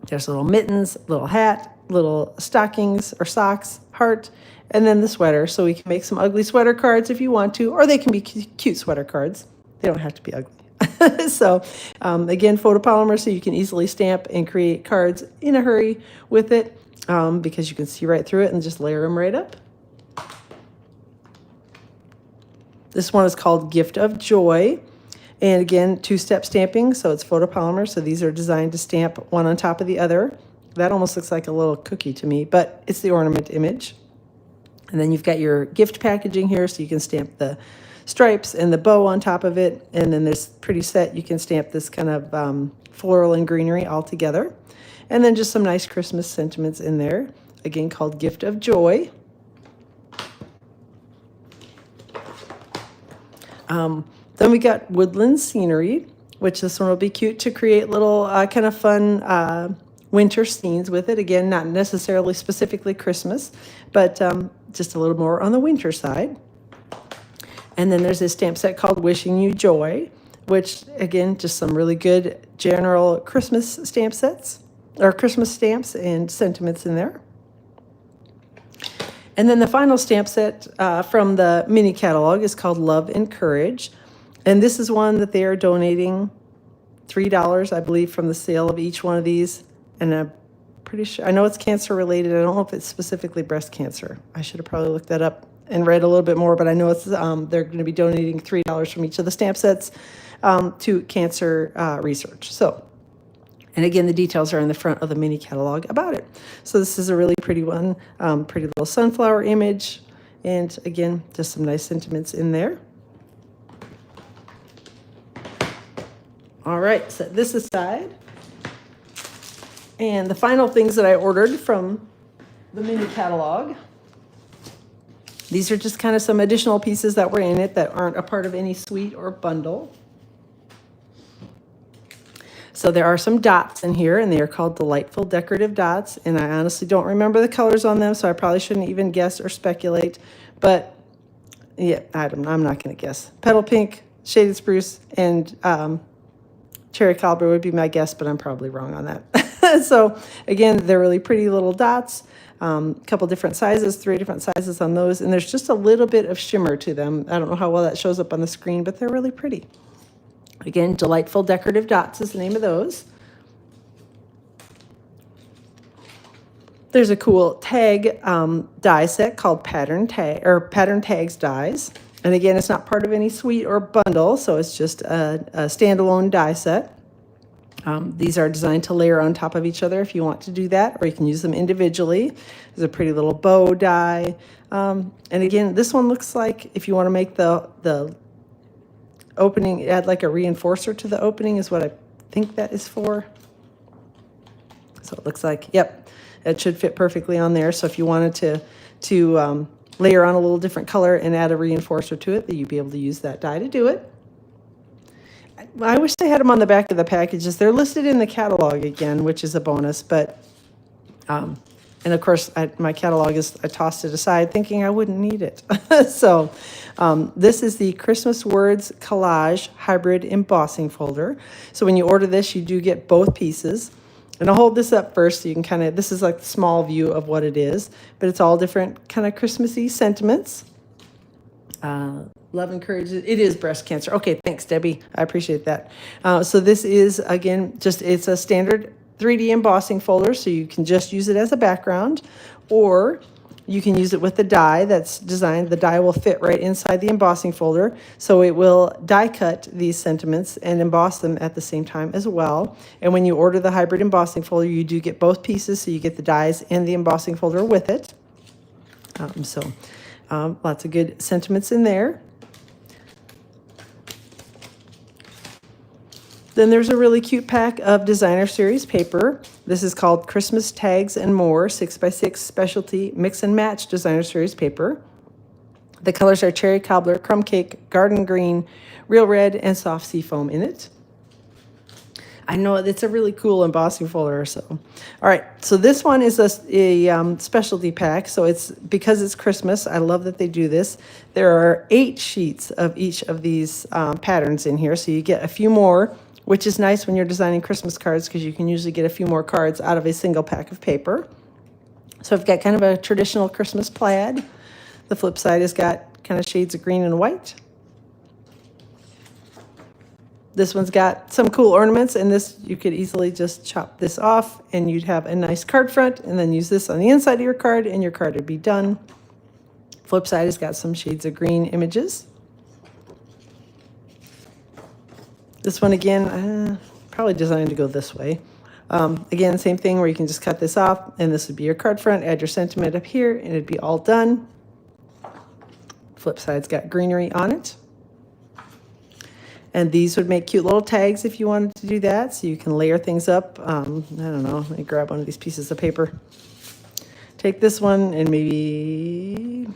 There's little mittens, little hat, little stockings or socks, heart, and then the sweater. So we can make some ugly sweater cards if you want to, or they can be cute sweater cards. They don't have to be ugly. So again, photopolymer, so you can easily stamp and create cards in a hurry with it because you can see right through it and just layer them right up. This one is called Gift of Joy. And again, two-step stamping, so it's photopolymer. So these are designed to stamp one on top of the other. That almost looks like a little cookie to me, but it's the ornament image. And then you've got your gift packaging here, so you can stamp the stripes and the bow on top of it. And then this pretty set, you can stamp this kind of floral and greenery all together. And then just some nice Christmas sentiments in there, again called Gift of Joy. Then we got woodland scenery, which this one will be cute to create little kind of fun winter scenes with it. Again, not necessarily specifically Christmas, but just a little more on the winter side. And then there's this stamp set called Wishing You Joy, which again, just some really good general Christmas stamp sets, or Christmas stamps and sentiments in there. And then the final stamp set from the mini catalog is called Love and Courage. And this is one that they are donating $3, I believe, from the sale of each one of these. And I'm pretty sure, I know it's cancer related. I don't know if it's specifically breast cancer. I should have probably looked that up and read a little bit more, but I know it's they're going to be donating $3 from each of the stamp sets to cancer research. So, and again, the details are in the front of the mini catalog about it. So this is a really pretty one, pretty little sunflower image. And again, just some nice sentiments in there. All right, set this aside. And the final things that I ordered from the mini catalog. These are just kind of some additional pieces that were in it that aren't a part of any suite or bundle. So there are some dots in here, and they are called Delightful Decorative Dots. And I honestly don't remember the colors on them, so I probably shouldn't even guess or speculate. But yeah, I'm not going to guess. Petal Pink, Shaded Spruce, and Cherry Cobbler would be my guess, but I'm probably wrong on that. So again, they're really pretty little dots. A couple different sizes, 3 different sizes on those. And there's just a little bit of shimmer to them. I don't know how well that shows up on the screen, but they're really pretty. Again, Delightful Decorative Dots is the name of those. There's a cool tag die set called Pattern Tags Dies. And again, it's not part of any suite or bundle, so it's just a standalone die set. These are designed to layer on top of each other if you want to do that, or you can use them individually. There's a pretty little bow die. And again, this one looks like if you want to make the opening, add like a reinforcer to the opening is what I think that is for. So it looks like, yep, it should fit perfectly on there. So if you wanted to layer on a little different color and add a reinforcer to it, that you'd be able to use that die to do it. I wish they had them on the back of the packages. They're listed in the catalog again, which is a bonus, but, and of course, my catalog I tossed it aside thinking I wouldn't need it. So this is the Christmas Words Collage Hybrid Embossing Folder. So when you order this, you do get both pieces. And I'll hold this up first so you can kind of, this is like the small view of what it is, but it's all different kind of Christmassy sentiments. Love and Courage. It is breast cancer. Okay, thanks, Debbie. I appreciate that. So this is, again, it's a standard 3D embossing folder, so you can just use it as a background, or you can use it with the die that's designed. The die will fit right inside the embossing folder, so it will die cut these sentiments and emboss them at the same time as well. And when you order the hybrid embossing folder, you do get both pieces, so you get the dies and the embossing folder with it. Lots of good sentiments in there. Then there's a really cute pack of designer series paper. This is called Christmas Tags and More 6x6 Specialty Mix and Match Designer Series paper. The colors are Cherry Cobbler, Crumb Cake, Garden Green, Real Red, and Soft Seafoam in it. I know it's a really cool embossing folder. So, all right. So this one is a specialty pack. So it's because it's Christmas. I love that they do this. There are 8 sheets of each of these patterns in here. So you get a few more, which is nice when you're designing Christmas cards because you can usually get a few more cards out of a single pack of paper. So I've got kind of a traditional Christmas plaid. The flip side has got kind of shades of green and white. This one's got some cool ornaments, and this, you could easily just chop this off and you'd have a nice card front, and then use this on the inside of your card and your card would be done. Flip side has got some shades of green images. This one again, probably designed to go this way. Again, same thing where you can just cut this off and this would be your card front, add your sentiment up here and it'd be all done. Flip side's got greenery on it. And these would make cute little tags if you wanted to do that. So you can layer things up. I don't know, let me grab one of these pieces of paper. Take this one and maybe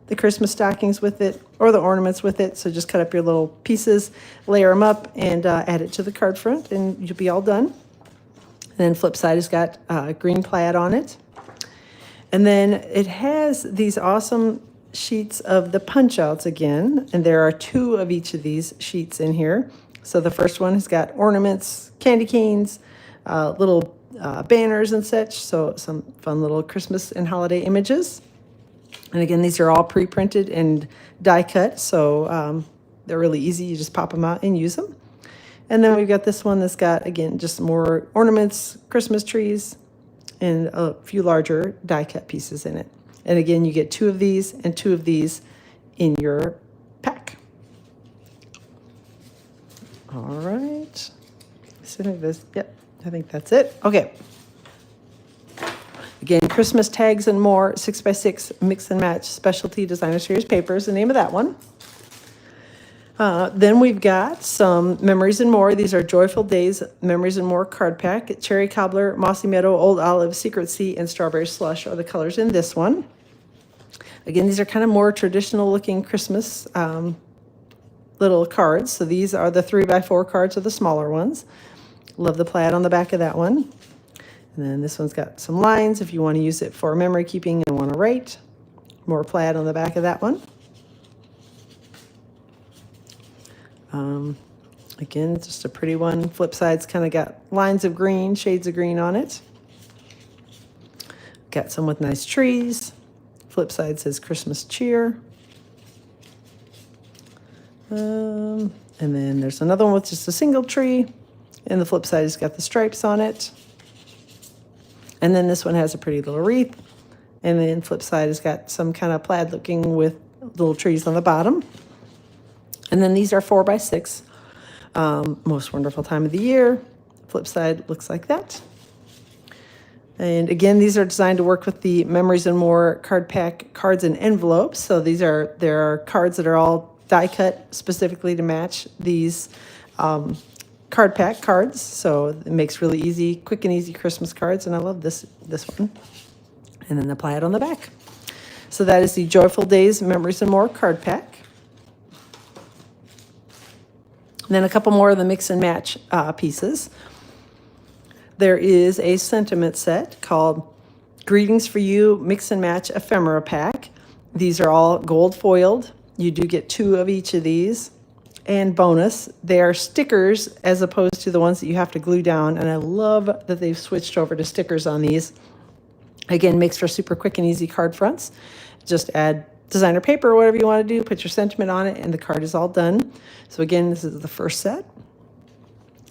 the Christmas stockings with it or the ornaments with it. So just cut up your little pieces, layer them up, and add it to the card front, and you'll be all done. And then flip side has got green plaid on it. And then it has these awesome sheets of the punch outs again, and there are 2 of each of these sheets in here. So the first one has got ornaments, candy canes, little banners and such, so some fun little Christmas and holiday images. And again, these are all pre-printed and die cut, so they're really easy. You just pop them out and use them. And then we've got this one that's got, again, just more ornaments, Christmas trees, and a few larger die cut pieces in it. And again, you get 2 of these and 2 of these in your pack. All right. Yep, I think that's it. Okay. Again, Christmas tags and more, 6x6 mix and match specialty designer series papers, the name of that one. Then we've got some Memories and More. These are Joyful Days Memories and More card pack. Cherry Cobbler, Mossy Meadow, Old Olive, Secret Sea, and Strawberry Slush are the colors in this one. Again, these are kind of more traditional looking Christmas little cards. So these are the 3x4 cards, are the smaller ones. Love the plaid on the back of that one. And then this one's got some lines if you want to use it for memory keeping and want to write. More plaid on the back of that one. Again, just a pretty one. Flip side's kind of got lines of green, shades of green on it. Got some with nice trees. Flip side says Christmas cheer. And then there's another one with just a single tree. And the flip side has got the stripes on it. And then this one has a pretty little wreath. And then flip side has got some kind of plaid looking with little trees on the bottom. And then these are 4x6. Most wonderful time of the year. Flip side looks like that. And again, these are designed to work with the Memories and More card pack cards and envelopes. So there are cards that are all die cut specifically to match these card pack cards. So it makes really easy, quick and easy Christmas cards. And I love this one. And then the plaid on the back. So that is the Joyful Days Memories and More card pack. And then a couple more of the mix and match pieces. There is a sentiment set called Greetings for You Mix and Match Ephemera Pack. These are all gold foiled. You do get 2 of each of these. And bonus, they are stickers as opposed to the ones that you have to glue down. And I love that they've switched over to stickers on these. Again, makes for super quick and easy card fronts. Just add designer paper or whatever you want to do, put your sentiment on it, and the card is all done. So again, this is the first set.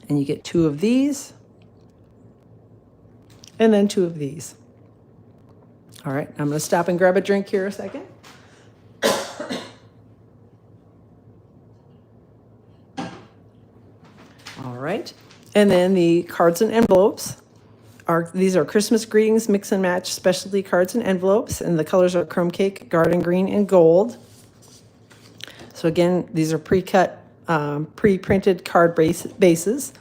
And you get 2 of these. And then 2 of these. All right, I'm going to stop and grab a drink here a second. All right, and then the cards and envelopes. These are Christmas Greetings Mix and Match specialty cards and envelopes, and the colors are Chrome Cake, Garden Green, and Gold. So again, these are pre-cut, pre-printed card bases,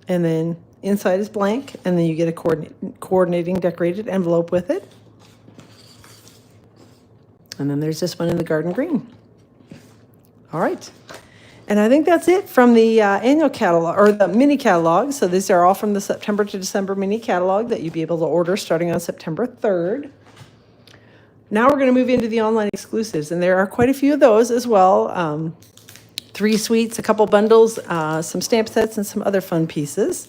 and then inside is blank, and then you get a coordinating decorated envelope with it. And then there's this one in the Garden Green. All right. And I think that's it from the annual catalog, or the mini catalog. So these are all from the September to December mini catalog that you'll be able to order starting on September 3rd. Now we're going to move into the online exclusives, and there are quite a few of those as well. 3 suites, a couple bundles, some stamp sets, and some other fun pieces.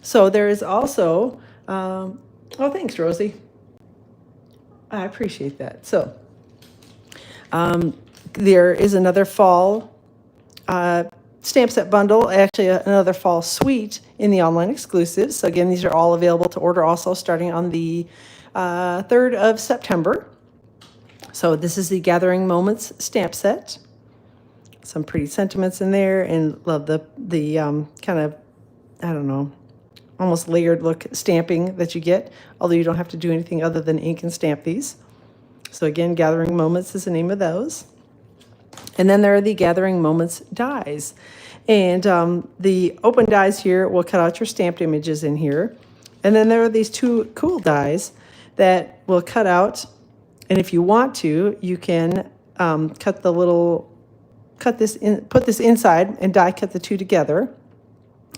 So there is also, oh, thanks, Rosie. I appreciate that. So there is another fall stamp set bundle, actually another fall suite in the online exclusives. So again, these are all available to order also starting on the 3rd of September. So this is the Gathering Moments stamp set. Some pretty sentiments in there, and love the kind of, I don't know, almost layered look stamping that you get, although you don't have to do anything other than ink and stamp these. So again, Gathering Moments is the name of those. And then there are the Gathering Moments dies. And the open dies here will cut out your stamped images in here. And then there are these two cool dies that will cut out. And if you want to, you can cut this in, put this inside and die cut the two together.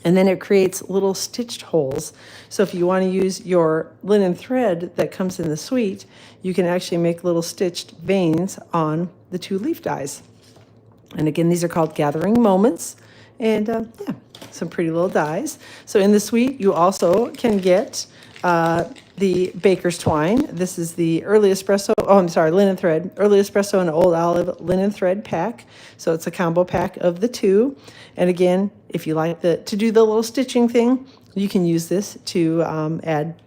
And then it creates little stitched holes. So if you want to use your linen thread that comes in the suite, you can actually make little stitched veins on the two leaf dies. And again, these are called Gathering Moments. And yeah, some pretty little dies. So in the suite, you also can get the Baker's Twine. This is the Early Espresso, linen thread, Early Espresso and Old Olive linen thread pack. So it's a combo pack of the two. And again, if you like to do the little stitching thing, you can use this to add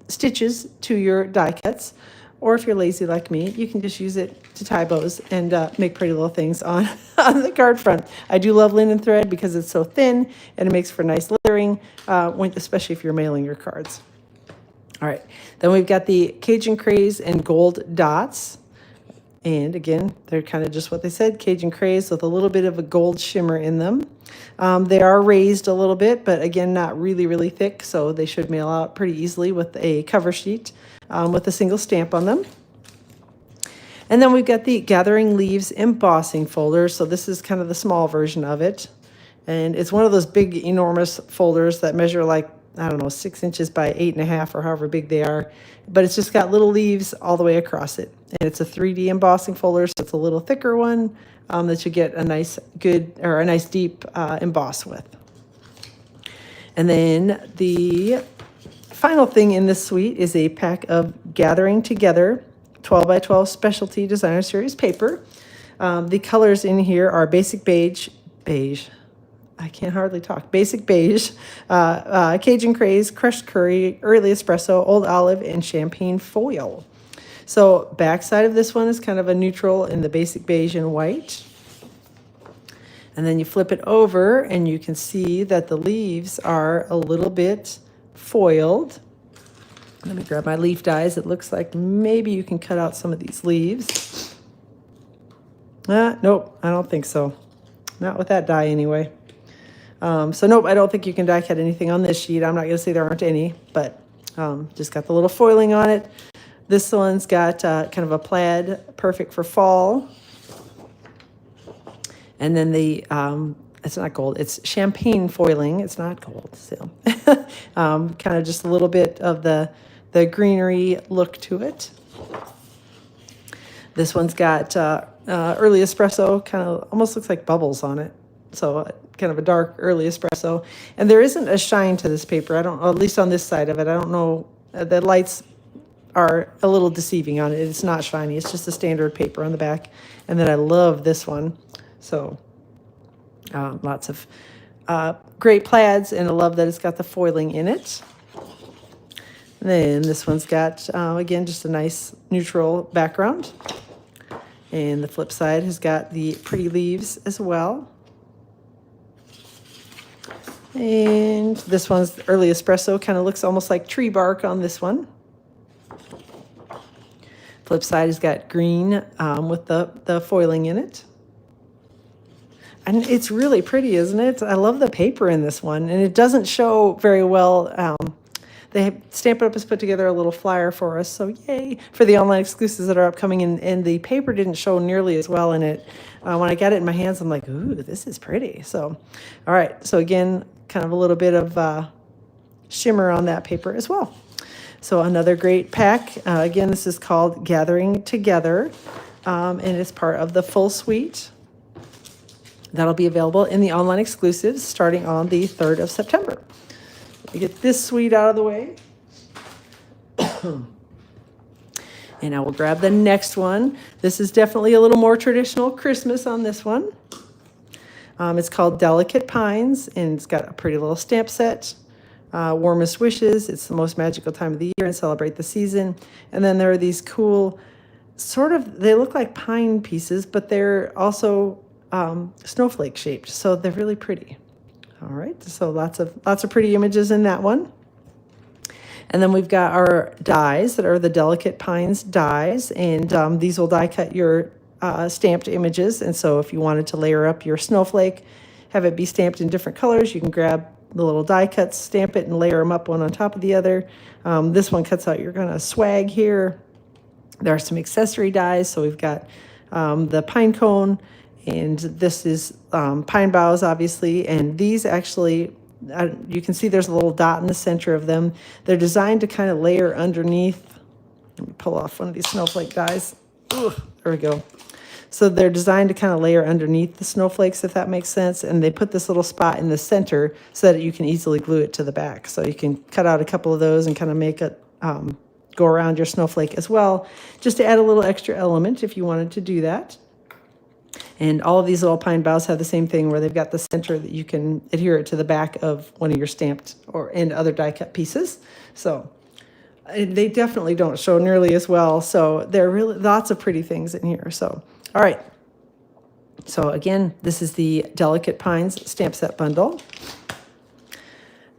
stitches to your die cuts. Or if you're lazy like me, you can just use it to tie bows and make pretty little things on, on the card front. I do love linen thread because it's so thin and it makes for nice layering, especially if you're mailing your cards. All right, then we've got the Cajun Craze and Gold Dots. And again, they're kind of just what they said, Cajun Craze with a little bit of a gold shimmer in them. They are raised a little bit, but again, not really, really thick, so they should mail out pretty easily with a cover sheet with a single stamp on them. And then we've got the Gathering Leaves embossing folder. So this is kind of the small version of it. And it's one of those big, enormous folders that measure like, I don't know, 6 inches by 8.5 or however big they are. But it's just got little leaves all the way across it. And it's a 3D embossing folder, so it's a little thicker one that you get a nice deep emboss with. And then the final thing in this suite is a pack of Gathering Together 12 by 12 specialty designer series paper. The colors in here are basic beige, I can hardly talk, basic beige, Cajun Craze, crushed curry, early espresso, old olive, and champagne foil. So backside of this one is kind of a neutral in the basic beige and white. And then you flip it over and you can see that the leaves are a little bit foiled. Let me grab my leaf dies. It looks like maybe you can cut out some of these leaves. Nope, I don't think so. Not with that die anyway. So nope, I don't think you can die cut anything on this sheet. I'm not going to say there aren't any, but just got the little foiling on it. This one's got kind of a plaid, perfect for fall. And then it's not gold, it's champagne foiling. It's not gold still. Kind of just a little bit of the greenery look to it. This one's got early espresso, kind of almost looks like bubbles on it. So kind of a dark early espresso. And there isn't a shine to this paper. At least on this side of it. I don't know, the lights are a little deceiving on it. It's not shiny. It's just a standard paper on the back. And then I love this one. So lots of great plaids, and I love that it's got the foiling in it. And then this one's got, again, just a nice neutral background. And the flip side has got the pretty leaves as well. And this one's early espresso, kind of looks almost like tree bark on this one. Flip side has got green with the foiling in it. And it's really pretty, isn't it? I love the paper in this one, and it doesn't show very well. Stampin' Up! Has put together a little flyer for us, so yay for the online exclusives that are upcoming, and the paper didn't show nearly as well in it. When I got it in my hands, I'm like, ooh, this is pretty. So, all right, so again, kind of a little bit of shimmer on that paper as well. So another great pack. Again, this is called Gathering Together, and it's part of the full suite. That'll be available in the online exclusives starting on the 3rd of September. Let me get this suite out of the way. And I will grab the next one. This is definitely a little more traditional Christmas on this one. It's called Delicate Pines, and it's got a pretty little stamp set. Warmest wishes. It's the most magical time of the year and celebrate the season. And then there are these cool, they look like pine pieces, but they're also snowflake shaped. So they're really pretty. All right, so lots of pretty images in that one. And then we've got our dies that are the Delicate Pines dies, and these will die cut your stamped images. And so if you wanted to layer up your snowflake, have it be stamped in different colors, you can grab the little die cuts, stamp it, and layer them up one on top of the other. This one cuts out your kind of swag here. There are some accessory dies. So we've got the pine cone, and this is pine boughs, obviously. And these actually, you can see there's a little dot in the center of them. They're designed to kind of layer underneath. Let me pull off one of these snowflake dies. Ugh, there we go. So they're designed to kind of layer underneath the snowflakes, if that makes sense. And they put this little spot in the center so that you can easily glue it to the back. So you can cut out a couple of those and kind of make it go around your snowflake as well, just to add a little extra element if you wanted to do that. And all of these little pine boughs have the same thing where they've got the center that you can adhere it to the back of one of your stamped and other die cut pieces. So they definitely don't show nearly as well. So there are really lots of pretty things in here. So, all right. So again, this is the Delicate Pines stamp set bundle.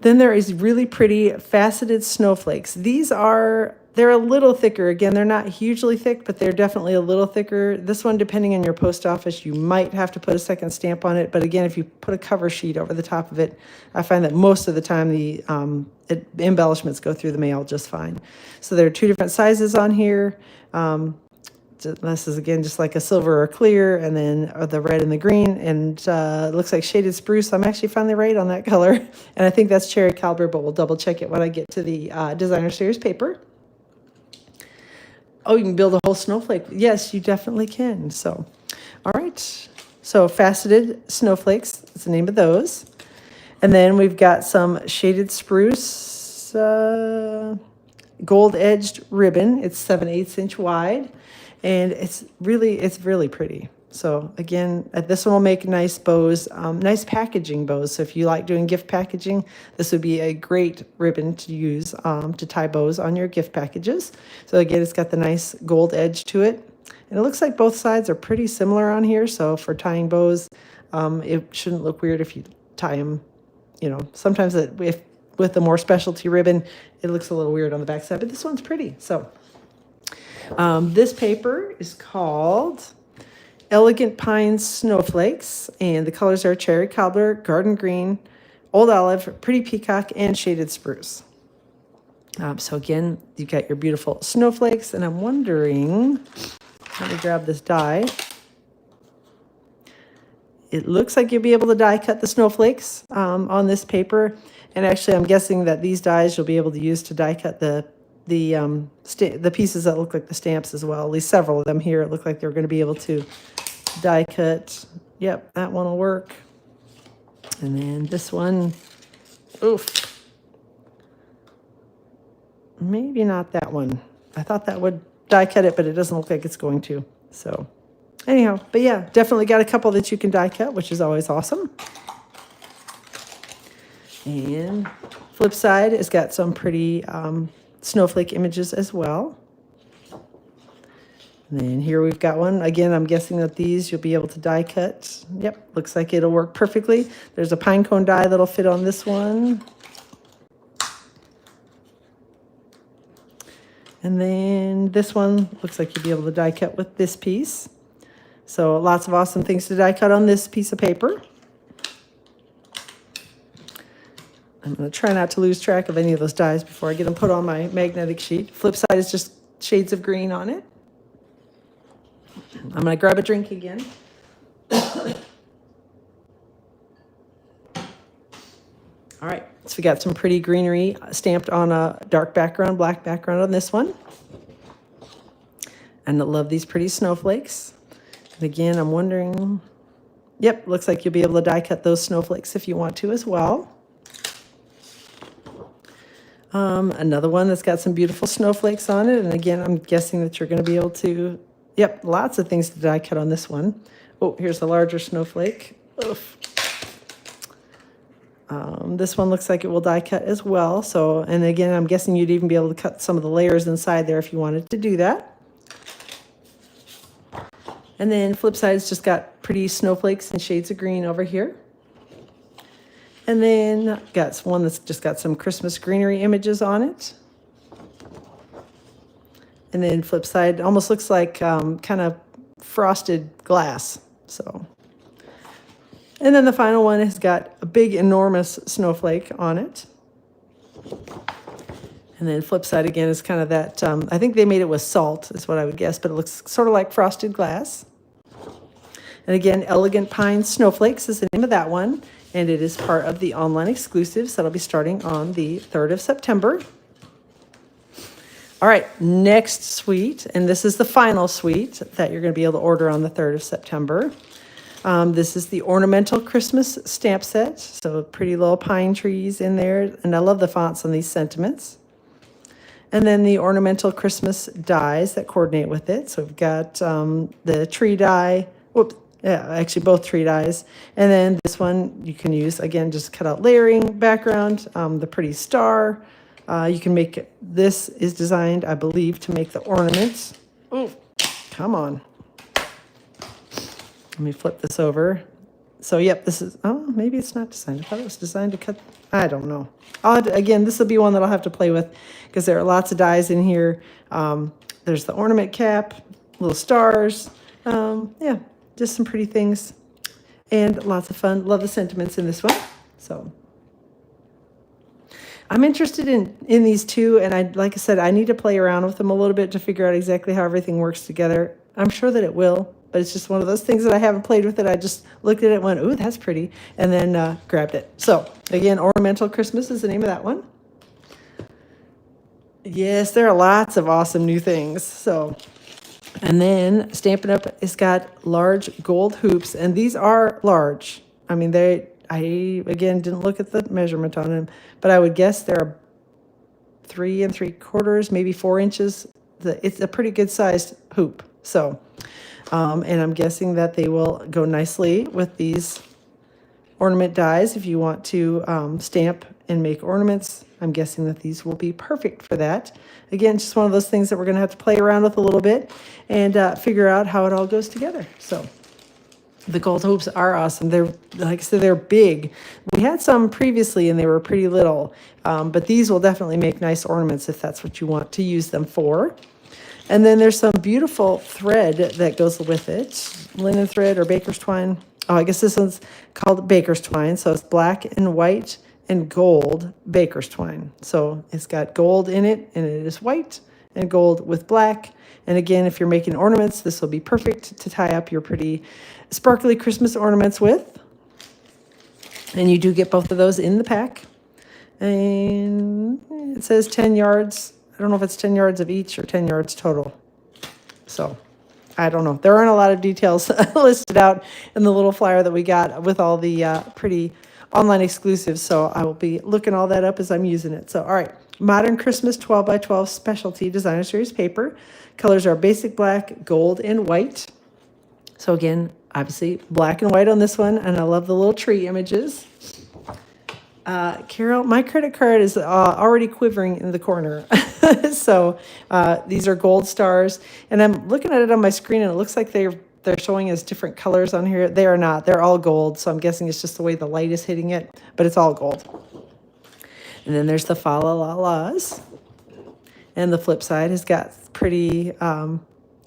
Then there is really pretty faceted snowflakes. They're a little thicker. Again, they're not hugely thick, but they're definitely a little thicker. This one, depending on your post office, you might have to put a second stamp on it. But again, if you put a cover sheet over the top of it, I find that most of the time the embellishments go through the mail just fine. So there are two different sizes on here. This is, again, just like a silver or clear, and then the red and the green, and it looks like shaded spruce. I'm actually finally right on that color, and I think that's cherry caliber, but we'll double check it when I get to the designer series paper. Oh, you can build a whole snowflake. Yes, you definitely can. So, all right. So faceted snowflakes, that's the name of those. And then we've got some shaded spruce gold-edged ribbon. It's 7/8 inch wide. And it's really pretty. So again, this one will make nice bows, nice packaging bows. So if you like doing gift packaging, this would be a great ribbon to use to tie bows on your gift packages. So again, it's got the nice gold edge to it. And it looks like both sides are pretty similar on here. So for tying bows, it shouldn't look weird if you tie them, sometimes with a more specialty ribbon, it looks a little weird on the back side, but this one's pretty. So this paper is called Elegant Pines Snowflakes, and the colors are cherry cobbler, garden green, old olive, pretty peacock, and shaded spruce. So again, you've got your beautiful snowflakes, and I'm wondering, let me grab this die. It looks like you'll be able to die cut the snowflakes on this paper, and actually I'm guessing that these dies you'll be able to use to die cut the pieces that look like the stamps as well. At least several of them here. It looked like they're going to be able to die cut. Yep, that one will work. And then this one, oof. Maybe not that one. I thought that would die cut it, but it doesn't look like it's going to. So anyhow, but yeah, definitely got a couple that you can die cut, which is always awesome. And flip side has got some pretty snowflake images as well. And then here we've got one. Again, I'm guessing that these you'll be able to die cut. Yep, looks like it'll work perfectly. There's a pine cone die that'll fit on this one. And then this one looks like you'll be able to die cut with this piece. So lots of awesome things to die cut on this piece of paper. I'm going to try not to lose track of any of those dies before I get them put on my magnetic sheet. Flip side is just shades of green on it. I'm going to grab a drink again. All right, so we got some pretty greenery stamped on a dark background, black background on this one. And I love these pretty snowflakes. And again, I'm wondering, yep, looks like you'll be able to die cut those snowflakes if you want to as well. Another one that's got some beautiful snowflakes on it. And again, I'm guessing that you're going to be able to, yep, lots of things to die cut on this one. Oh, here's a larger snowflake. Oof. This one looks like it will die cut as well. So, and again, I'm guessing you'd even be able to cut some of the layers inside there if you wanted to do that. And then flip side's just got pretty snowflakes and shades of green over here. And then got one that's just got some Christmas greenery images on it. And then flip side almost looks like kind of frosted glass. So, and then the final one has got a big, enormous snowflake on it. And then flip side again is kind of that, I think they made it with salt, is what I would guess, but it looks sort of like frosted glass. And again, Elegant Pine Snowflakes is the name of that one. And it is part of the online exclusives that'll be starting on the 3rd of September. All right, next suite, and this is the final suite that you're going to be able to order on the 3rd of September. This is the Ornamental Christmas stamp set. So pretty little pine trees in there, and I love the fonts on these sentiments. And then the Ornamental Christmas dies that coordinate with it. So we've got the tree die, yeah, actually both tree dies. And then this one you can use, again, just cut out layering background, the pretty star. You can make, this is designed, I believe, to make the ornaments. Oh, come on. Let me flip this over. So, yep, this is, oh, maybe it's not designed. I thought it was designed to cut, I don't know. Again, this will be one that I'll have to play with because there are lots of dies in here. There's the ornament cap, little stars. Yeah, just some pretty things and lots of fun. Love the sentiments in this one. So I'm interested in these two, and like I said, I need to play around with them a little bit to figure out exactly how everything works together. I'm sure that it will, but it's just one of those things that I haven't played with it. I just looked at it and went, ooh, that's pretty, and then grabbed it. So again, Ornamental Christmas is the name of that one. Yes, there are lots of awesome new things. So, and then Stampin' Up! Has got large gold hoops, and these are large. I mean, I, again, didn't look at the measurement on them, but I would guess they're 3 3/4, maybe 4 inches. It's a pretty good sized hoop. So, and I'm guessing that they will go nicely with these ornament dies if you want to stamp and make ornaments. I'm guessing that these will be perfect for that. Again, just one of those things that we're going to have to play around with a little bit and figure out how it all goes together. So the gold hoops are awesome. They're, like I said, they're big. We had some previously and they were pretty little, but these will definitely make nice ornaments if that's what you want to use them for. And then there's some beautiful thread that goes with it. Linen thread or baker's twine. Oh, I guess this one's called baker's twine. So it's black and white and gold baker's twine. So it's got gold in it, and it is white and gold with black. And again, if you're making ornaments, this will be perfect to tie up your pretty sparkly Christmas ornaments with. And you do get both of those in the pack. And it says 10 yards. I don't know if it's 10 yards of each or 10 yards total. So I don't know. There aren't a lot of details listed out in the little flyer that we got with all the pretty online exclusives. So I will be looking all that up as I'm using it. So, all right. Modern Christmas 12 by 12 Specialty Designer Series paper. Colors are basic black, gold, and white. So again, obviously black and white on this one. And I love the little tree images. Carol, my credit card is already quivering in the corner. So these are gold stars. And I'm looking at it on my screen, and it looks like they're showing us different colors on here. They are not. They're all gold. So I'm guessing it's just the way the light is hitting it. But it's all gold. And then there's the Fa La La La's. And the flip side has got pretty kind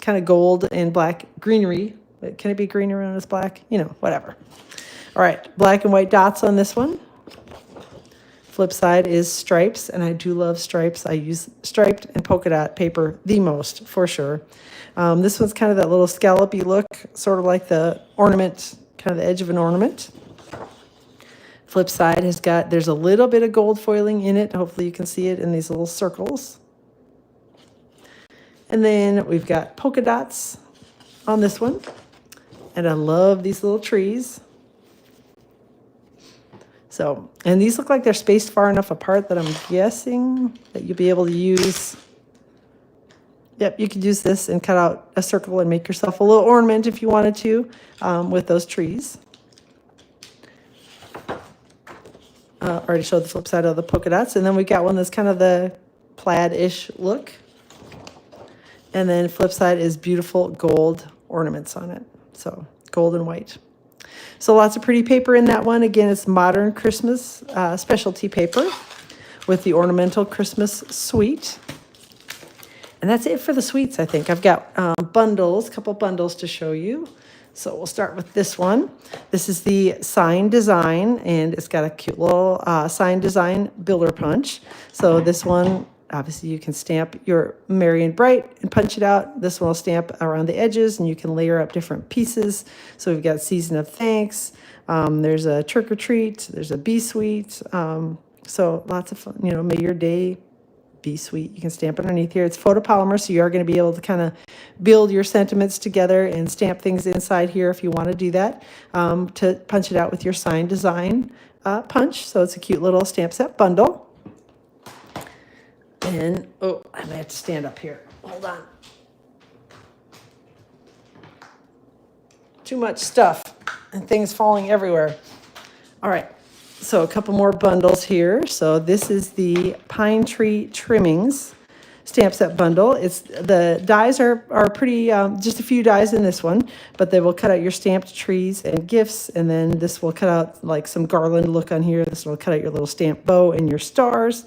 of gold and black greenery. Can it be greenery when it's black? You know, whatever. All right. Black and white dots on this one. Flip side is stripes, and I do love stripes. I use striped and polka dot paper the most, for sure. This one's kind of that little scallopy look, sort of like the ornament, kind of the edge of an ornament. Flip side has got, there's a little bit of gold foiling in it. Hopefully you can see it in these little circles. And then we've got polka dots on this one. And I love these little trees. So, and these look like they're spaced far enough apart that I'm guessing that you'll be able to use, yep, you could use this and cut out a circle and make yourself a little ornament if you wanted to with those trees. Already showed the flip side of the polka dots. And then we got one that's kind of the plaid-ish look. And then flip side is beautiful gold ornaments on it. So gold and white. So lots of pretty paper in that one. Again, it's Modern Christmas specialty paper with the Ornamental Christmas Suite. And that's it for the sweets, I think. I've got bundles, a couple bundles to show you. So we'll start with this one. This is the sign design, and it's got a cute little sign design builder punch. So this one, obviously you can stamp your Merry and Bright and punch it out. This one will stamp around the edges, and you can layer up different pieces. So we've got Season of Thanks. There's a Trick or Treat. There's a Be Sweet. So lots of fun, may your day be sweet. You can stamp underneath here. It's photopolymer, so you are going to be able to kind of build your sentiments together and stamp things inside here if you want to do that, to punch it out with your sign design punch. So it's a cute little stamp set bundle. And, oh, I may have to stand up here. Hold on. Too much stuff and things falling everywhere. All right. So a couple more bundles here. So this is the Pine Tree Trimmings stamp set bundle. It's the dies are pretty, just a few dies in this one, but they will cut out your stamped trees and gifts. And then this will cut out like some garland look on here. This will cut out your little stamp bow and your stars.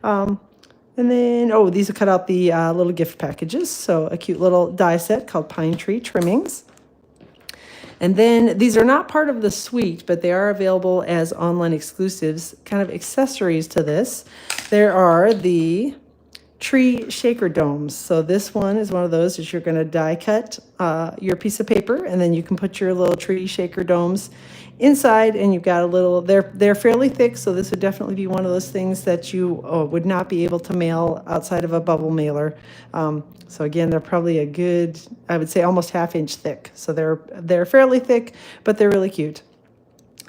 And then, oh, these will cut out the little gift packages. So a cute little die set called Pine Tree Trimmings. And then these are not part of the suite, but they are available as online exclusives, kind of accessories to this. There are the tree shaker domes. So this one is one of those that you're going to die cut your piece of paper, and then you can put your little tree shaker domes inside, and you've got a little, they're fairly thick, so this would definitely be one of those things that you would not be able to mail outside of a bubble mailer. So again, they're probably a good, I would say almost half-inch thick. So they're fairly thick, but they're really cute.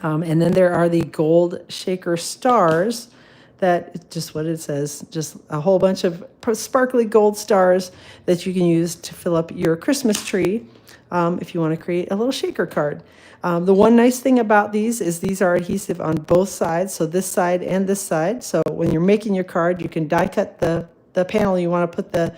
And then there are the gold shaker stars. That just what it says, just a whole bunch of sparkly gold stars that you can use to fill up your Christmas tree if you want to create a little shaker card. The one nice thing about these is these are adhesive on both sides, so this side and this side. So when you're making your card, you can die cut the panel you want to put the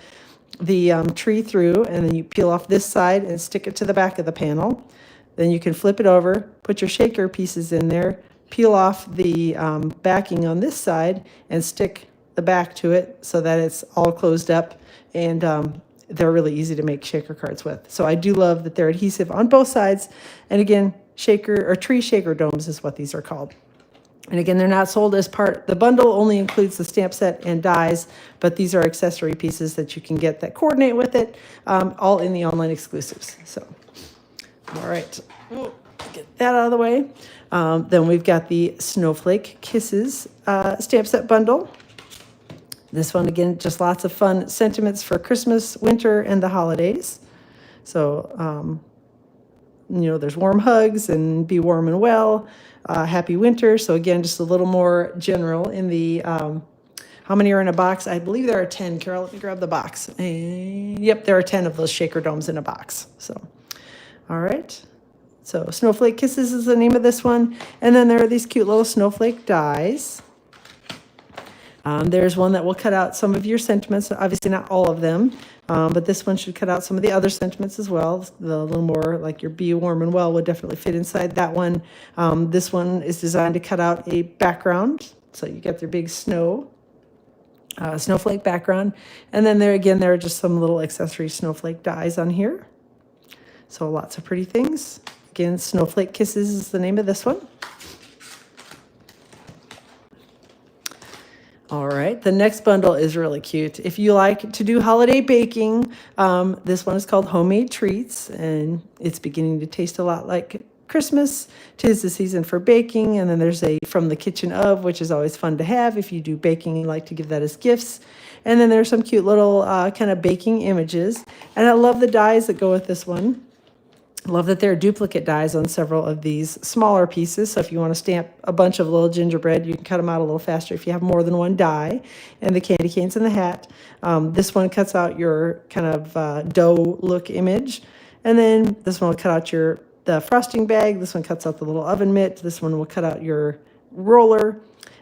tree through, and then you peel off this side and stick it to the back of the panel. Then you can flip it over, put your shaker pieces in there, peel off the backing on this side and stick the back to it so that it's all closed up, and they're really easy to make shaker cards with. So I do love that they're adhesive on both sides. And again, shaker or tree shaker domes is what these are called. And again, they're not sold as part, the bundle only includes the stamp set and dies, but these are accessory pieces that you can get that coordinate with it, all in the online exclusives. So, all right, get that out of the way. Then we've got the Snowflake Kisses stamp set bundle. This one, again, just lots of fun sentiments for Christmas, winter, and the holidays. So, there's warm hugs and be warm and well, happy winter. So again, just a little more general in the, how many are in a box? I believe there are 10. Carol, let me grab the box. Yep, there are 10 of those shaker domes in a box. So, all right. So Snowflake Kisses is the name of this one. And then there are these cute little snowflake dies. There's one that will cut out some of your sentiments, obviously not all of them, but this one should cut out some of the other sentiments as well. The little more like your be warm and well would definitely fit inside that one. This one is designed to cut out a background. So you get their big snowflake background. And then there are just some little accessory snowflake dies on here. So lots of pretty things. Again, Snowflake Kisses is the name of this one. All right, the next bundle is really cute. If you like to do holiday baking, this one is called Homemade Treats, and it's beginning to taste a lot like Christmas. 'Tis the season for baking, and then there's a From the Kitchen of, which is always fun to have if you do baking and like to give that as gifts. And then there's some cute little kind of baking images, and I love the dies that go with this one. Love that there are duplicate dies on several of these smaller pieces. So if you want to stamp a bunch of little gingerbread, you can cut them out a little faster if you have more than one die. And the candy canes in the hat. This one cuts out your kind of dough look image. And then this one will cut out the frosting bag. This one cuts out the little oven mitt. This one will cut out your roller.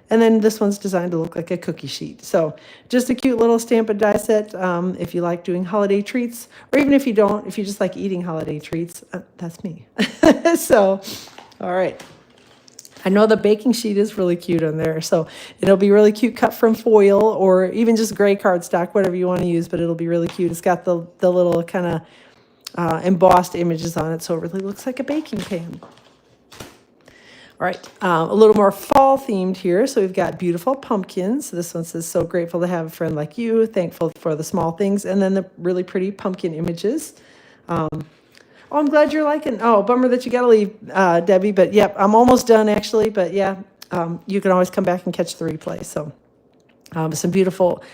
And then this one's designed to look like a cookie sheet. So just a cute little stamp and die set if you like doing holiday treats, or even if you don't, if you just like eating holiday treats, that's me. So, all right. I know the baking sheet is really cute on there, so it'll be really cute cut from foil or even just gray cardstock, whatever you want to use, but it'll be really cute. It's got the little kind of embossed images on it, so it really looks like a baking pan. All right, a little more fall themed here. So we've got beautiful pumpkins. This one says, so grateful to have a friend like you, thankful for the small things, and then the really pretty pumpkin images. Oh, I'm glad you're liking. Oh, bummer that you got to leave, Debbie. But yep, I'm almost done actually. But yeah, you can always come back and catch the replay. So some beautiful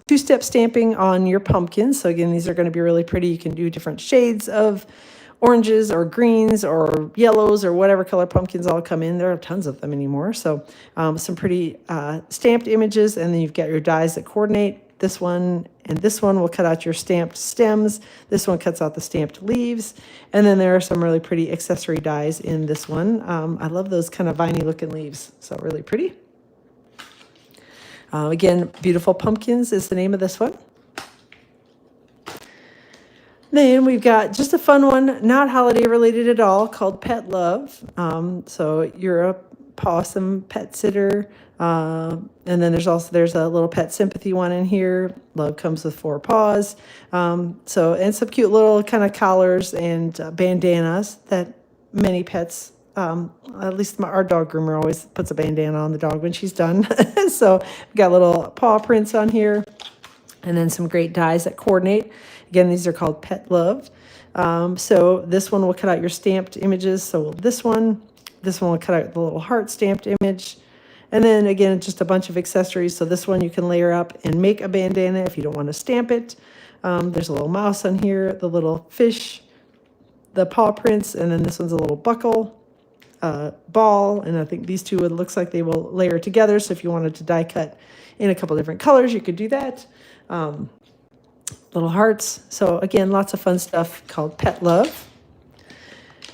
two-step stamping on your pumpkins. So again, these are going to be really pretty. You can do different shades of oranges or greens or yellows or whatever color pumpkins all come in. There are tons of them anymore. So some pretty stamped images, and then you've got your dies that coordinate. This one and this one will cut out your stamped stems. This one cuts out the stamped leaves. And then there are some really pretty accessory dies in this one. I love those kind of viney looking leaves. So really pretty. Again, Beautiful Pumpkins is the name of this one. Then we've got just a fun one, not holiday related at all, called Pet Love. So you're a possum pet sitter. And then there's a little pet sympathy one in here. Love comes with 4 paws. And some cute little kind of collars and bandanas that many pets, at least our dog groomer always puts a bandana on the dog when she's done. So we've got little paw prints on here. And then some great dies that coordinate. Again, these are called Pet Love. So this one will cut out your stamped images. So will this one will cut out the little heart stamped image. And then again, just a bunch of accessories. So this one you can layer up and make a bandana if you don't want to stamp it. There's a little mouse on here, the little fish, the paw prints, and then this one's a little buckle, ball. And I think these two, it looks like they will layer together. So if you wanted to die cut in a couple different colors, you could do that. Little hearts. So again, lots of fun stuff called Pet Love.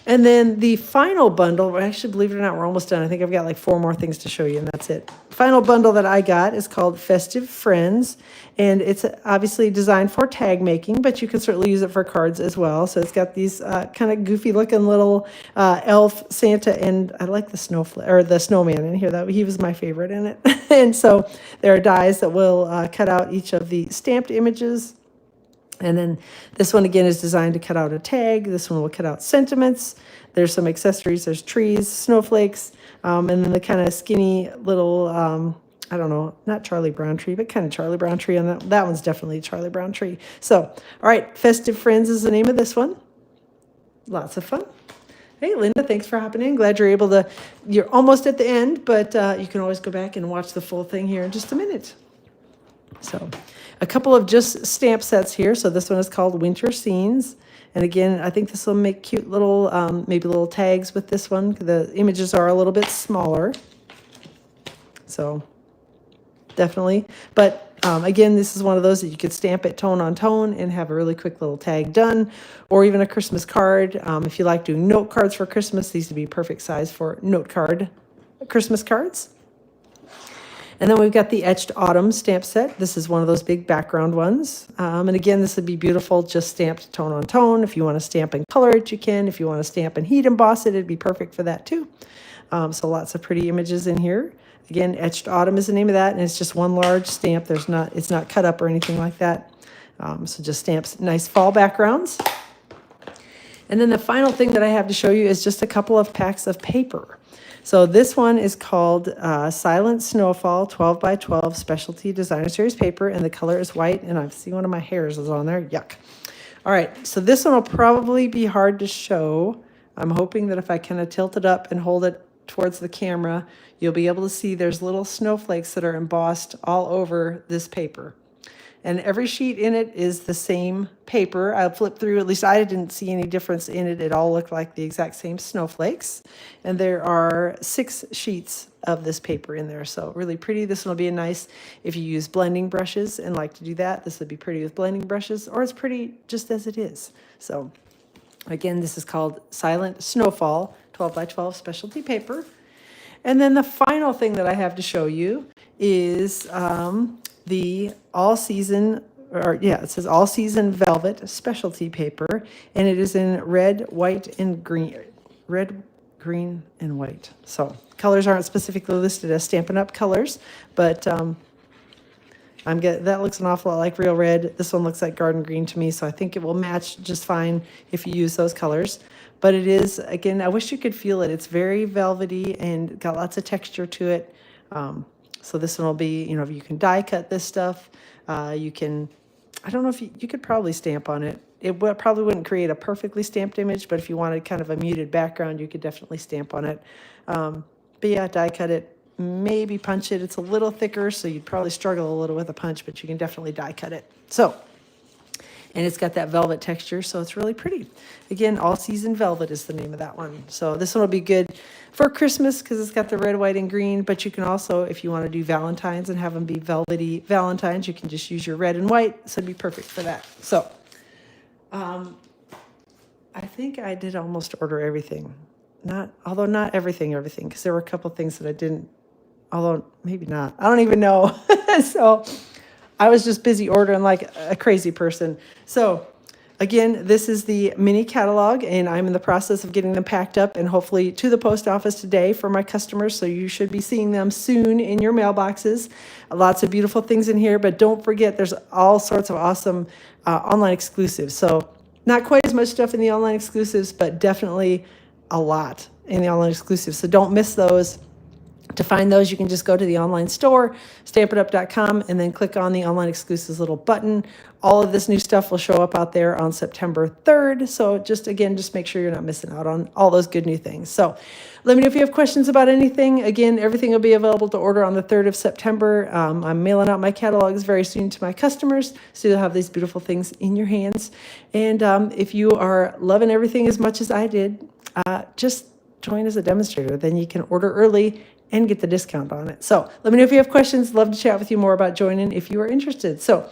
And then the final bundle, actually, believe it or not, we're almost done. I think I've got like 4 more things to show you, and that's it. Final bundle that I got is called Festive Friends, and it's obviously designed for tag making, but you can certainly use it for cards as well. So it's got these kind of goofy looking little elf, Santa, and I like the snowman in here. He was my favorite in it. And so there are dies that will cut out each of the stamped images. And then this one, again, is designed to cut out a tag. This one will cut out sentiments. There's some accessories. There's trees, snowflakes, and then the kind of skinny little, I don't know, not Charlie Brown tree, but kind of Charlie Brown tree. And that one's definitely a Charlie Brown tree. So, all right, Festive Friends is the name of this one. Lots of fun. Hey, Linda, thanks for hopping in. Glad you're almost at the end, but you can always go back and watch the full thing here in just a minute. So a couple of just stamp sets here. So this one is called Winter Scenes. And again, I think this will make cute little, maybe little tags with this one. The images are a little bit smaller. So definitely. But again, this is one of those that you could stamp it tone on tone and have a really quick little tag done. Or even a Christmas card. If you like doing note cards for Christmas, these would be perfect size for note card Christmas cards. And then we've got the Etched Autumn stamp set. This is one of those big background ones. And again, this would be beautiful, just stamped tone on tone. If you want to stamp and color it, you can. If you want to stamp and heat emboss it, it'd be perfect for that too. So lots of pretty images in here. Again, Etched Autumn is the name of that, and it's just one large stamp. It's not cut up or anything like that. So just stamps, nice fall backgrounds. And then the final thing that I have to show you is just a couple of packs of paper. So this one is called Silent Snowfall 12 by 12 Specialty Designer Series paper, and the color is white, and I see one of my hairs is on there. Yuck. All right, so this one will probably be hard to show. I'm hoping that if I kind of tilt it up and hold it towards the camera, you'll be able to see there's little snowflakes that are embossed all over this paper. And every sheet in it is the same paper. I flipped through, at least I didn't see any difference in it. It all looked like the exact same snowflakes. And there are 6 sheets of this paper in there. So really pretty. This one will be nice if you use blending brushes and like to do that. This would be pretty with blending brushes, or it's pretty just as it is. So again, this is called Silent Snowfall 12 by 12 specialty paper. And then the final thing that I have to show you is the it says all season velvet specialty paper, and it is in red, white, and green. Red, green, and white. So colors aren't specifically listed as Stampin' Up! Colors, but that looks an awful lot like real red. This one looks like garden green to me, so I think it will match just fine if you use those colors. But it is, again, I wish you could feel it. It's very velvety and got lots of texture to it. So this one will be, you can die cut this stuff. You can, I don't know if you could probably stamp on it. Probably wouldn't create a perfectly stamped image, but if you wanted kind of a muted background, you could definitely stamp on it. But yeah, die cut it. Maybe punch it. It's a little thicker, so you'd probably struggle a little with a punch, but you can definitely die cut it. So, and it's got that velvet texture, so it's really pretty. Again, All Season Velvet is the name of that one. So this one will be good for Christmas because it's got the red, white, and green, but you can also, if you want to do Valentines and have them be velvety Valentines, you can just use your red and white, so it'd be perfect for that. So, I think I did almost order everything. Although not everything, because there were a couple things that I didn't, although maybe not. I don't even know. So I was just busy ordering like a crazy person. So again, this is the mini catalog, and I'm in the process of getting them packed up and hopefully to the post office today for my customers. So you should be seeing them soon in your mailboxes. Lots of beautiful things in here, but don't forget there's all sorts of awesome online exclusives. So not quite as much stuff in the online exclusives, but definitely a lot in the online exclusives. So don't miss those. To find those, you can just go to the online store, stampinup.com, and then click on the online exclusives little button. All of this new stuff will show up out there on September 3rd. So just make sure you're not missing out on all those good new things. So let me know if you have questions about anything. Again, everything will be available to order on the 3rd of September. I'm mailing out my catalogs very soon to my customers, so you'll have these beautiful things in your hands. And if you are loving everything as much as I did, just join as a demonstrator. Then you can order early and get the discount on it. So let me know if you have questions. Love to chat with you more about joining if you are interested. So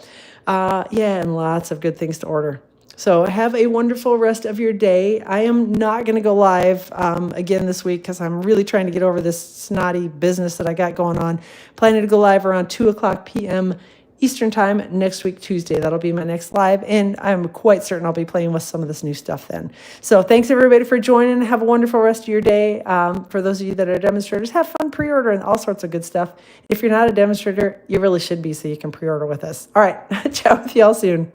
yeah, and lots of good things to order. So have a wonderful rest of your day. I am not going to go live again this week because I'm really trying to get over this snotty business that I got going on. Planning to go live around 2:00 p.m. Eastern time next week, Tuesday. That'll be my next live, and I'm quite certain I'll be playing with some of this new stuff then. So thanks everybody for joining. Have a wonderful rest of your day. For those of you that are demonstrators, have fun pre-ordering all sorts of good stuff. If you're not a demonstrator, you really should be, so you can pre-order with us. All right, chat with you all soon.